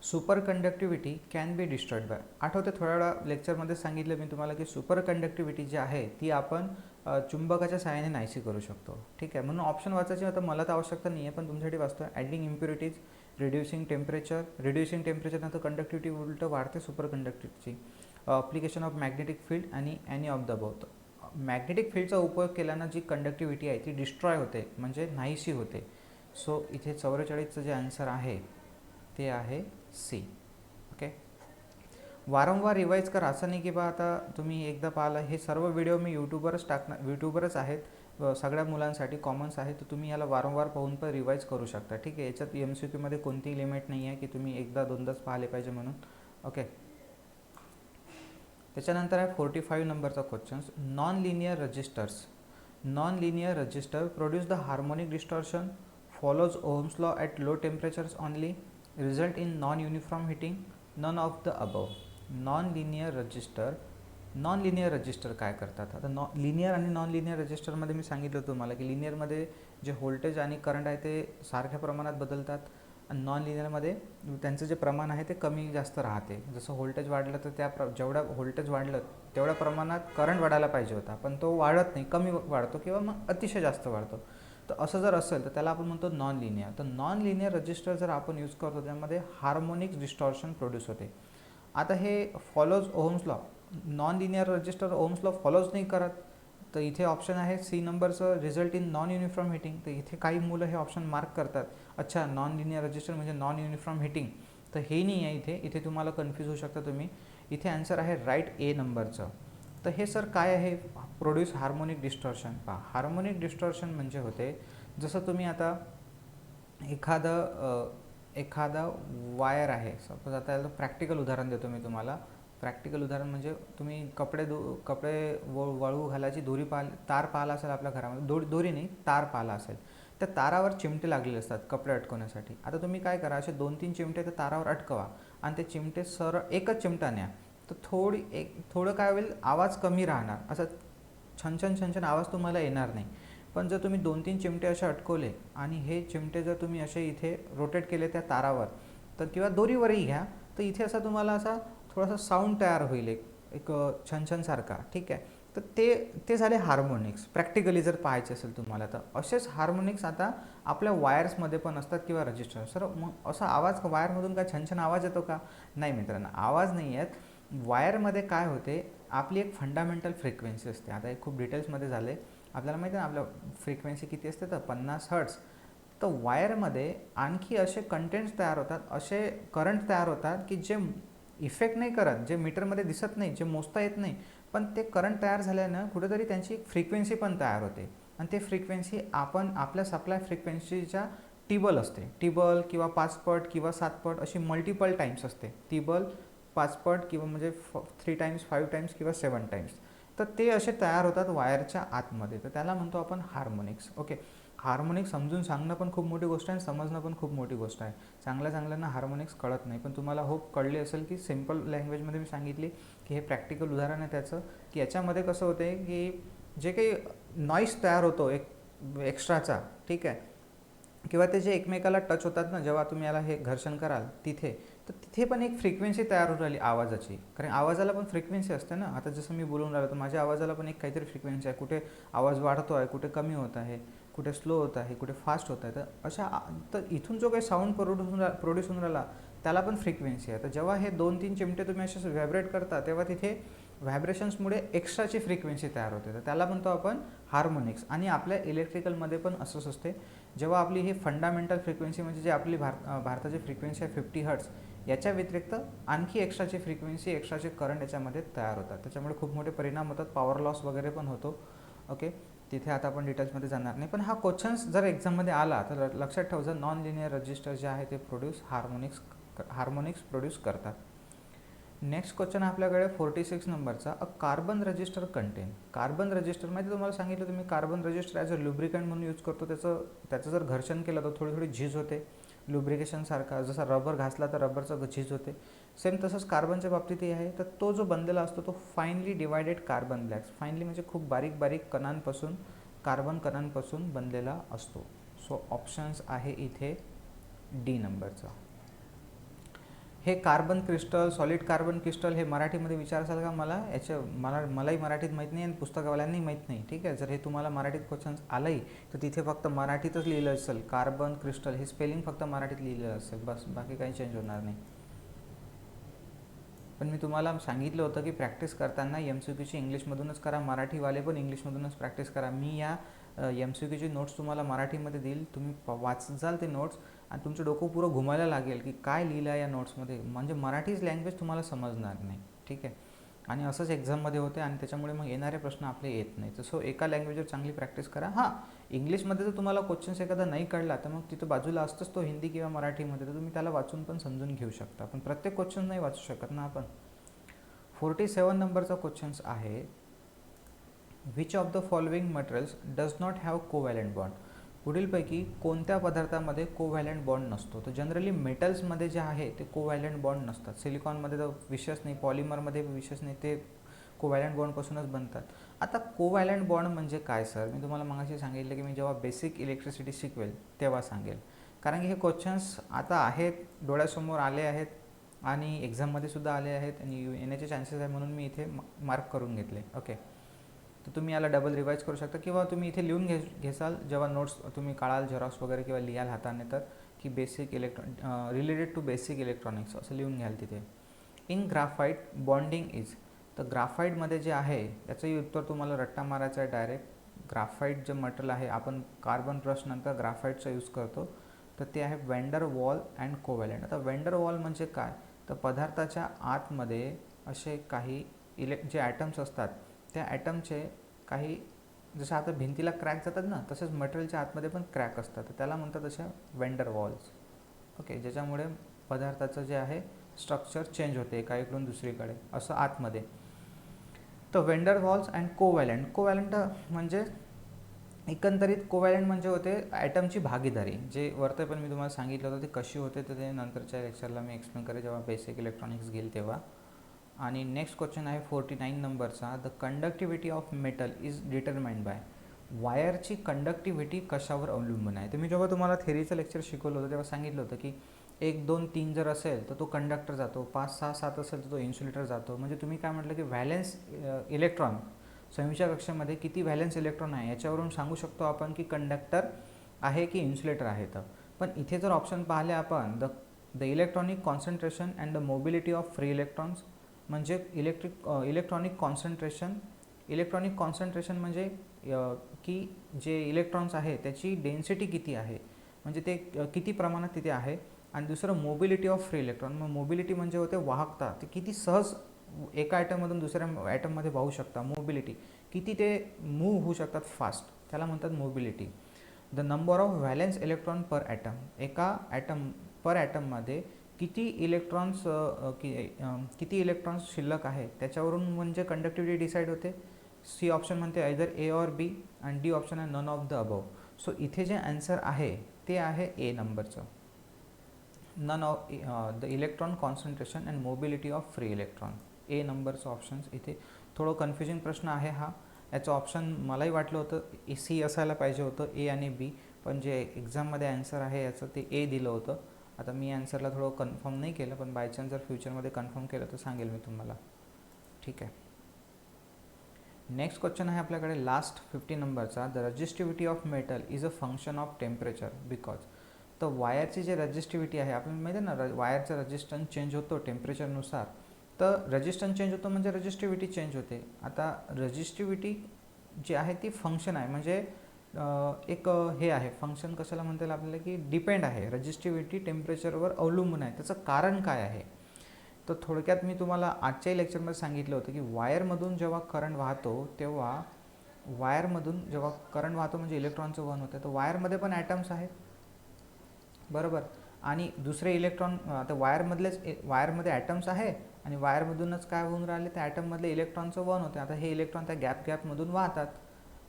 Speaker 1: Superconductivity can be destroyed by. आठवते थोड्या वेळा लेक्चरमध्ये सांगितलं मी तुम्हाला की सुपर कंडक्टिव्हिटी जी आहे ती आपण चुंबकाच्या सहाय्याने नाहीशी करू शकतो. ठीक आहे, म्हणून ऑप्शन वाचायची आता मला तर आवश्यकता नाही आहे, पण तुमच्यासाठी वाचतो. ॲडिंग इम्प्युरिटीज, रिड्युसिंग टेम्परेचर नंतर कंडक्टिव्हिटी उलट वाढते सुपर कंडक्टिव्हिटीची. अप्लिकेशन ऑफ मॅग्नेटिक फील्ड आणि any of the above. Magnetic फील्डचा उपयोग केल्यानं जी कंडक्टिव्हिटी आहे ती डिस्ट्रॉय होते, म्हणजे नाहीशी होते. सो इथे 44चं जे आन्सर आहे ते आहे सी. ओके, वारंवार रिवाईज करा. असं नाही की बा आता तुम्ही एकदा पाहिलं. हे सर्व व्हिडिओ मी यूट्यूबवरच आहेत, सगळ्या मुलांसाठी कॉमन्स आहे. तर तुम्ही याला वारंवार पाहून पण रिवाईज करू शकता. ठीक आहे, याच्यात MCQमध्ये कोणतीही लिमिट नाही आहे की तुम्ही एकदा दोनदाच पाहिले पाहिजे म्हणून. ओके, त्याच्यानंतर आहे 45 नंबरचा questions. Non linear resistor produce the harmonic distortion, follows Ohm's law at low temperatures only, result in non uniform heating, none of the above. Non linear resistor काय करतात. आता लिनियर आणि नॉन लिनियर रजिस्टरमध्ये मी सांगितलं तुम्हाला की लिनियरमध्ये जे व्होल्टेज आणि करंट आहे ते सारख्या प्रमाणात बदलतात, आणि नॉन लिनियरमध्ये त्यांचं जे प्रमाण आहे ते कमी जास्त राहते. जसं व्होल्टेज वाढलं तर जेवढा व्होल्टेज वाढलं तेवढ्या प्रमाणात करंट वाढायला पाहिजे होता, पण तो वाढत नाही, कमी वाढतो किंवा मग अतिशय जास्त वाढतो. तर असं जर असेल तर त्याला आपण म्हणतो नॉन लिनियर. तर नॉन लिनियर रजिस्टर जर आपण यूज करतो त्यामध्ये हार्मोनिक्स डिस्टॉर्शन प्रोड्यूस होते. आता हे follows Ohm's law, non linear resistor Ohm's law follows नाही करत, तर इथे ऑप्शन आहे सी नंबरचं, result in non uniform heating. तर इथे काही मुलं हे ऑप्शन मार्क करतात, अच्छा नॉन लिनियर रजिस्टर म्हणजे नॉन युनिफॉर्म हिटिंग. तर हे नाही आहे इथे, इथे तुम्हाला कन्फ्यूज होऊ शकता तुम्ही. इथे आन्सर आहे राईट ए नंबरचं. तर हे सर काय आहे, प्रोड्यूस हार्मोनिक डिस्टॉर्शन. पहा, हार्मोनिक डिस्टॉर्शन म्हणजे होते जसं तुम्ही आता एखादा वायर आहे, सपोज आता याला प्रॅक्टिकल उदाहरण देतो मी तुम्हाला. प्रॅक्टिकल उदाहरण म्हणजे तुम्ही कपडे वाळू घालायची तार पाहिला असेल आपल्या घरामध्ये, दोरी नाही तार पाहिला असेल. त्या तारावर चिमटे लागलेले असतात कपडे अटकवण्यासाठी. आता तुम्ही काय करा, असे 2-3 चिमटे त्या तारावर अटकवा आणि ते चिमटे सरळ एकच चिमटा न्या. तर थोडं काय होईल, आवाज कमी राहणार, असं छनछन छनछन आवाज तुम्हाला येणार नाही. पण जर तुम्ही 2-3 चिमटे असे अटकवले आणि हे चिमटे जर तुम्ही असे इथे रोटेट केले त्या तारावर, तर किंवा दोरीवरही घ्या, तर इथे असा तुम्हाला असा थोडासा साऊंड तयार होईल, एक छनछनसारखा. ठीक आहे. तर ते झाले हार्मोनिक्स. प्रॅक्टिकली जर पाहायचे असेल तुम्हाला, तर असेच हार्मोनिक्स आता आपल्या वायर्समध्ये पण असतात किंवा रजिस्टर. सर मग असा आवाज वायरमधून काय छनछन आवाज येतो का? नाही मित्रांनो, आवाज नाही येत. वायरमध्ये काय होते, आपली एक फंडामेंटल फ्रिक्वेन्सी असते. आता एक खूप डिटेल्समध्ये झाले, आपल्याला माहिती आहे ना आपलं फ्रिक्वेन्सी किती असते, तर 50 हर्ट्ज. तर वायरमध्ये आणखी असे कंटेंट्स तयार होतात, असे करंट तयार होतात की जे इफेक्ट नाही करत, जे मीटरमध्ये दिसत नाही, जे मोजता येत नाही, पण ते करंट तयार झाल्यानं कुठेतरी त्यांची फ्रिक्वेन्सी पण तयार होते. आणि ते फ्रिक्वेन्सी आपण आपल्या सप्लाय फ्रिक्वेन्सीच्या टिबल असते. टिबल किंवा 5 पट किंवा 7 पट अशी मल्टिपल टाईम्स असते. टिबल 5 पट किंवा म्हणजे 3 टाईम्स 5 टाईम्स किंवा 7 टाईम्स. तर ते असे तयार होतात वायरच्या आतमध्ये. तर त्याला म्हणतो आपण हार्मोनिक्स. ओके. हार्मोनिक्स समजून सांगणं पण खूप मोठी गोष्ट आहे, समजणं पण खूप मोठी गोष्ट आहे. चांगल्यांना हार्मोनिक्स कळत नाही, पण तुम्हाला होप कळली असेल की सिम्पल लँग्वेजमध्ये मी सांगितली की हे प्रॅक्टिकल उदाहरण आहे त्याचं, की याच्यामध्ये कसं होते की जे काही नॉईस तयार होतो एक एक्स्ट्राचा, ठीक आहे, किंवा ते जे एकमेकाला टच होतात ना, जेव्हा तुम्ही याला हे घर्षण कराल तिथे, तर तिथे पण एक फ्रिक्वेन्सी तयार होऊन राहिली आवाजाची. कारण आवाजाला पण फ्रिक्वेन्सी असते ना. आता जसं मी बोलून राहिलो, तर माझ्या आवाजाला पण एक काहीतरी फ्रिक्वेन्सी आहे. कुठे आवाज वाढतो आहे, कुठे कमी होत आहे, कुठे स्लो होत आहे, कुठे फास्ट होत आहे. तर इथून जो काही साऊंड प्रोड्यूस होऊन राहिला त्याला पण फ्रिक्वेन्सी आहे. तर जेव्हा हे 2-3 चिमटे तुम्ही असे व्हायब्रेट करता, तेव्हा तिथे व्हायब्रेशन्समुळे एक्स्ट्राची फ्रिक्वेन्सी तयार होते. तर त्याला म्हणतो आपण हार्मोनिक्स. आणि आपल्या इलेक्ट्रिकलमध्ये पण असंच असते. जेव्हा आपली ही फंडामेंटल फ्रिक्वेन्सी म्हणजे जे आपली भारताची फ्रिक्वेन्सी आहे 50 हर्ट्ज, याच्या व्यतिरिक्त आणखी एक्स्ट्राची फ्रिक्वेन्सी, एक्स्ट्राचे करंट याच्यामध्ये तयार होतात. त्याच्यामुळे खूप मोठे परिणाम होतात, पॉवर लॉस वगैरे पण होतो. ओके. तिथे आता आपण डिटेल्समध्ये जाणार नाही, पण हा क्वेश्चन्स जर एक्झाममध्ये आला तर लक्षात ठेव, जर नॉन लिनियर रजिस्टर जे आहे ते हार्मोनिक्स प्रोड्यूस करतात. नेक्स्ट क्वेश्चन आपल्याकडे 46 नंबरचा, a carbon register content. Carbon register माहिती तुम्हाला सांगितलं, तुम्ही carbon register as a lubricant म्हणून यूज करतो. त्याचं जर घर्षण केलं तर थोडी झीज होते, लुब्रिकेशनसारखा. जसा रबर घासला तर रबरचं झीज होते, सेम तसंच कार्बनच्या बाबतीतही आहे. तर तो जो बनलेला असतो तो finally divided carbon blanks. Finally म्हणजे खूप बारीक बारीक कार्बन कणांपासून बनलेला असतो. सो ऑप्शन्स आहे इथे डी नंबरचा. हे carbon crystal, solid carbon crystal हे मराठीमध्ये विचारसाल का मला? मलाही मराठीत माहीत नाही आणि पुस्तकावाल्यांनाही माहीत नाही. ठीक आहे. जर हे तुम्हाला मराठीत क्वेश्चन्स आलंही तर तिथे फक्त मराठीतच लिहिलं असेल, कार्बन क्रिस्टल हे स्पेलिंग फक्त मराठीत लिहिलेलं असेल, बस, बाकी काही चेंज होणार नाही. पण मी तुम्हाला सांगितलं होतं की प्रॅक्टिस करताना MCQची इंग्लिशमधूनच करा, मराठीवाले पण इंग्लिशमधूनच प्रॅक्टिस करा. मी या MCQची नोट्स तुम्हाला मराठीमध्ये देईल, तुम्ही वाचाल ते नोट्स आणि तुमचं डोकं पुरं घुमायला लागेल की काय लिहिलं आहे या नोट्समध्ये. म्हणजे मराठीच लँग्वेज तुम्हाला समजणार नाही. ठीक आहे. आणि असंच एक्झाममध्ये होते आणि त्याच्यामुळे मग येणारे प्रश्न आपले येत नाही. तर सो एका लँग्वेजवर चांगली प्रॅक्टिस करा. हां, इंग्लिशमध्ये जर तुम्हाला क्वेश्चन्स एखादा नाही कळला तर मग तिथं बाजूला असतंच तो हिंदी किंवा मराठीमध्ये, तर तुम्ही त्याला वाचून पण समजून घेऊ शकता. पण प्रत्येक क्वेश्चन नाही वाचू शकत ना आपण. 47 नंबरचा क्वेश्चन्स आहे, which of the following materials does not have covalent bond. पुढीलपैकी कोणत्या पदार्थामध्ये कोव्हॅलंट बॉन्ड नसतो? तर जनरली मेटल्समध्ये जे आहे ते कोव्हॅलंट बॉन्ड नसतात. सिलिकॉनमध्ये तर विशेष नाही, पॉलिमरमध्ये विशेष नाही, ते कोव्हॅलंट बॉन्डपासूनच बनतात. आता कोव्हॅलंट बॉन्ड म्हणजे काय सर? मी तुम्हाला मगाशी सांगितलं की मी जेव्हा बेसिक इलेक्ट्रिसिटी शिकवेल तेव्हा सांगेल. कारण की हे क्वेश्चन्स आता आहेत, डोळ्यासमोर आले आहेत आणि एक्झाममध्ये सुद्धा आले आहेत आणि येण्याचे चान्सेस आहे, म्हणून मी इथे मार्क करून घेतले. ओके. तर तुम्ही याला डबल रिवाईज करू शकता किंवा तुम्ही इथे लिहून घेसाल जेव्हा नोट्स तुम्ही काढाल झेरॉक्स वगैरे किंवा लिहाल हाताने, तर की रिलेटेड टू बेसिक इलेक्ट्रॉनिक्स असं लिहून घ्याल तिथे. In graphite bonding is. तर ग्राफाईटमध्ये जे आहे त्याचंही उत्तर तुम्हाला रट्टा मारायचं आहे डायरेक्ट. ग्राफाईट जे मटेरियल आहे, आपण कार्बन ब्रशनंतर ग्राफाईटचा यूज करतो, तर ते आहे वेंडर वॉल अँड कोव्हॅलंट. आता वेंडर वॉल म्हणजे काय, तर पदार्थाच्या आतमध्ये असे काही जे ॲटम्स असतात, त्या ॲटमचे काही, जसं आता भिंतीला क्रॅक जातात ना, तसेच मटेरियलच्या आतमध्ये पण क्रॅक असतात, तर त्याला म्हणतात अशा वेंडर वॉल्स. ओके, ज्याच्यामुळे पदार्थाचं जे आहे स्ट्रक्चर चेंज होते एका इकडून दुसरीकडे असं आतमध्ये. तर वेंडर वॉल्स अँड कोव्हॅलंट म्हणजे एकंदरीत कोव्हॅलंट म्हणजे होते ॲटमची भागीदारी, जे वरते पण मी तुम्हाला सांगितलं होतं ते कशी होते, तर ते नंतरच्या लेक्चरला मी एक्सप्लेन करेन जेव्हा बेसिक इलेक्ट्रॉनिक्स घेईल तेव्हा. आणि नेक्स्ट क्वेश्चन आहे 49 नंबरचा. The conductivity of metal is determined by. वायरची कंडक्टिव्हिटी कशावर अवलंबून आहे. तर मी जेव्हा तुम्हाला थेरीचं लेक्चर शिकवलं होतं तेव्हा सांगितलं होतं की 1, 2, 3 जर असेल तर तो कंडक्टर जातो, 5, 6, 7 असेल तर तो इन्सुलेटर जातो. म्हणजे तुम्ही काय म्हटलं की व्हॅलेन्स इलेक्ट्रॉन, 6वीच्या कक्षामध्ये किती व्हॅलेन्स इलेक्ट्रॉन आहे याच्यावरून सांगू शकतो आपण की कंडक्टर आहे की इन्सुलेटर आहे. तर पण इथे जर ऑप्शन पाहिले आपण, the electronic concentration and the mobility of free electrons, म्हणजे इलेक्ट्रॉनिक कॉन्सन्ट्रेशन म्हणजे की जे इलेक्ट्रॉन्स आहे त्याची डेन्सिटी किती आहे, म्हणजे ते किती प्रमाणात तिथे आहे. आणि दुसरं मोबिलिटी ऑफ फ्री इलेक्ट्रॉन, मग मोबिलिटी म्हणजे होते वाहकता, ते किती सहज एका ॲटममधून दुसऱ्या ॲटममध्ये वाहू शकतात. मोबिलिटी किती ते मूव्ह होऊ शकतात फास्ट, त्याला म्हणतात mobility. The number of valence electron per atom, एका पर ॲटममध्ये किती इलेक्ट्रॉन्स शिल्लक आहे त्याच्यावरून म्हणजे कंडक्टिव्हिटी डिसाईड होते. सी ऑप्शन म्हणते आयदर ए ऑर बी आणि डी ऑप्शन आहे none of the above. So इथे जे आन्सर आहे ते आहे ए नंबरचं, none of the electron concentration and mobility of free electron. A नंबरचं ऑप्शन्स. इथे थोडं कन्फ्युजिंग प्रश्न आहे हा. याचं ऑप्शन मलाही वाटलं होतं सी असायला पाहिजे होतं, ए आणि बी, पण जे एक्झाममध्ये आन्सर आहे याचं ते ए दिलं होतं. आता मी आन्सरला थोडं कन्फर्म नाही केलं, पण बाय चान्स जर फ्युचरमध्ये कन्फर्म केलं तर सांगेल मी तुम्हाला. ठीक आहे. नेक्स्ट क्वेश्चन आहे आपल्याकडे लास्ट 50 नंबरचा. The resistivity of metal is a function of temperature because. तर वायरची जे रजिस्टिव्हिटी आहे, आपल्याला माहिती आहे ना, वायरचा रजिस्टन्स चेंज होतो टेम्परेचरनुसार. तर रजिस्टन्स चेंज होतो म्हणजे रजिस्टिव्हिटी चेंज होते. आता रजिस्टिव्हिटी जी आहे ती फंक्शन आहे, म्हणजे एक हे आहे फंक्शन, कशाला म्हणता येईल आपल्याला, की डिपेंड आहे. रजिस्टिव्हिटी टेम्परेचरवर अवलंबून आहे. त्याचं कारण काय आहे, तर थोडक्यात मी तुम्हाला आजच्याही लेक्चरमध्ये सांगितलं होतं की वायरमधून जेव्हा करंट वाहतो तेव्हा म्हणजे इलेक्ट्रॉनचं वहन होतं. तर वायरमध्ये पण ॲटम्स आहेत, बरोबर, आणि दुसरे इलेक्ट्रॉन, आता वायरमध्ये ॲटम्स आहे आणि वायरमधूनच काय होऊन राहिले, त्या ॲटममधले इलेक्ट्रॉनचं वहन होते. आता हे इलेक्ट्रॉन त्या गॅपमधून वाहतात.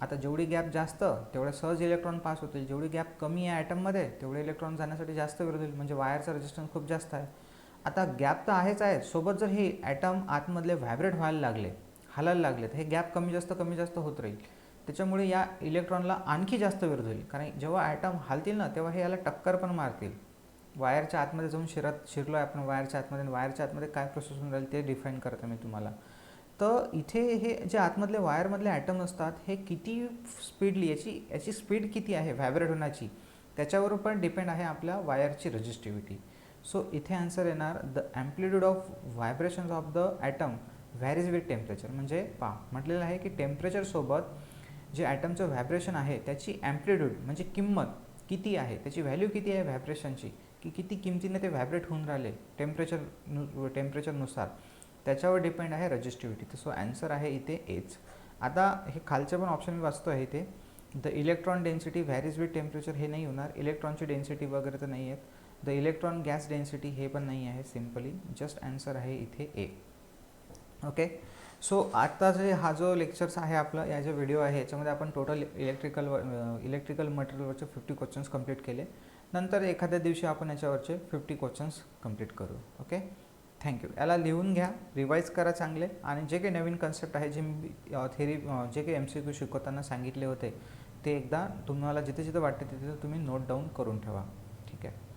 Speaker 1: आता जेवढी गॅप जास्त तेवढे सहज इलेक्ट्रॉन पास होतील, जेवढी गॅप कमी आहे ॲटममध्ये तेवढे इलेक्ट्रॉन जाण्यासाठी जास्त वेळ होईल, म्हणजे वायरचा रेजिस्टन्स खूप जास्त आहे. आता गॅप तर आहेच आहे, सोबत जर हे ॲटम आतमधले व्हायब्रेट हालायला लागले तर हे गॅप कमी जास्त होत राहील. त्याच्यामुळे या इलेक्ट्रॉनला आणखी जास्त विरोध होईल, कारण जेव्हा ॲटम हालतील ना तेव्हा हे याला टक्कर पण मारतील. वायरच्या आतमध्ये जाऊन शिरलो आहे आपण वायरच्या आतमध्ये काय प्रोसेस होऊन राहील ते डिफाईन करतो मी तुम्हाला. तर इथे हे जे आतमधले वायरमधले ॲटम असतात हे किती स्पीडली, याची स्पीड किती आहे व्हायब्रेट होण्याची, त्याच्यावर पण डिपेंड आहे आपल्या वायरची रजिस्टिव्हिटी. सो इथे आन्सर येणार the amplitude of vibrations of the atom varies with temperature. म्हणजे म्हटलेलं आहे की टेम्परेचरसोबत जे ॲटमचं व्हायब्रेशन आहे त्याची ॲम्प्लिट्यूड म्हणजे किंमत किती आहे, त्याची व्हॅल्यू किती आहे व्हायब्रेशनची, की किती किमतीने ते व्हायब्रेट होऊन राहिले टेम्परेचरनुसार, त्याच्यावर डिपेंड आहे रजिस्टिव्हिटी. तर सो आन्सर आहे इथे एच. आता हे खालचे पण ऑप्शन मी वाचतो आहे इथे. The electron density varies with temperature हे नाही होणार, इलेक्ट्रॉनची डेन्सिटी वगैरे तर नाही आहेत. द इलेक्ट्रॉन गॅस डेन्सिटी हे पण नाही आहे, सिम्पली जस्ट आन्सर आहे इथे ए. ओके. सो आता हा जो लेक्चर्स आहे आपला, या जे व्हिडिओ आहे याच्यामध्ये आपण टोटल इलेक्ट्रिकल मटेरियलवरचे 50 क्वेश्चन्स कंप्लीट केले. नंतर एखाद्या दिवशी आपण याच्यावरचे 50 क्वेश्चन्स कंप्लीट करू. Okay, thank you. याला लिहून घ्या, रिवाईज करा चांगले, आणि जे काही नवीन कन्सेप्ट आहे जे मी जे काही MCQ शिकवताना सांगितले होते ते एकदा तुम्हाला जिथे वाटते तिथे तुम्ही नोट डाऊन करून ठेवा. ठीक आहे.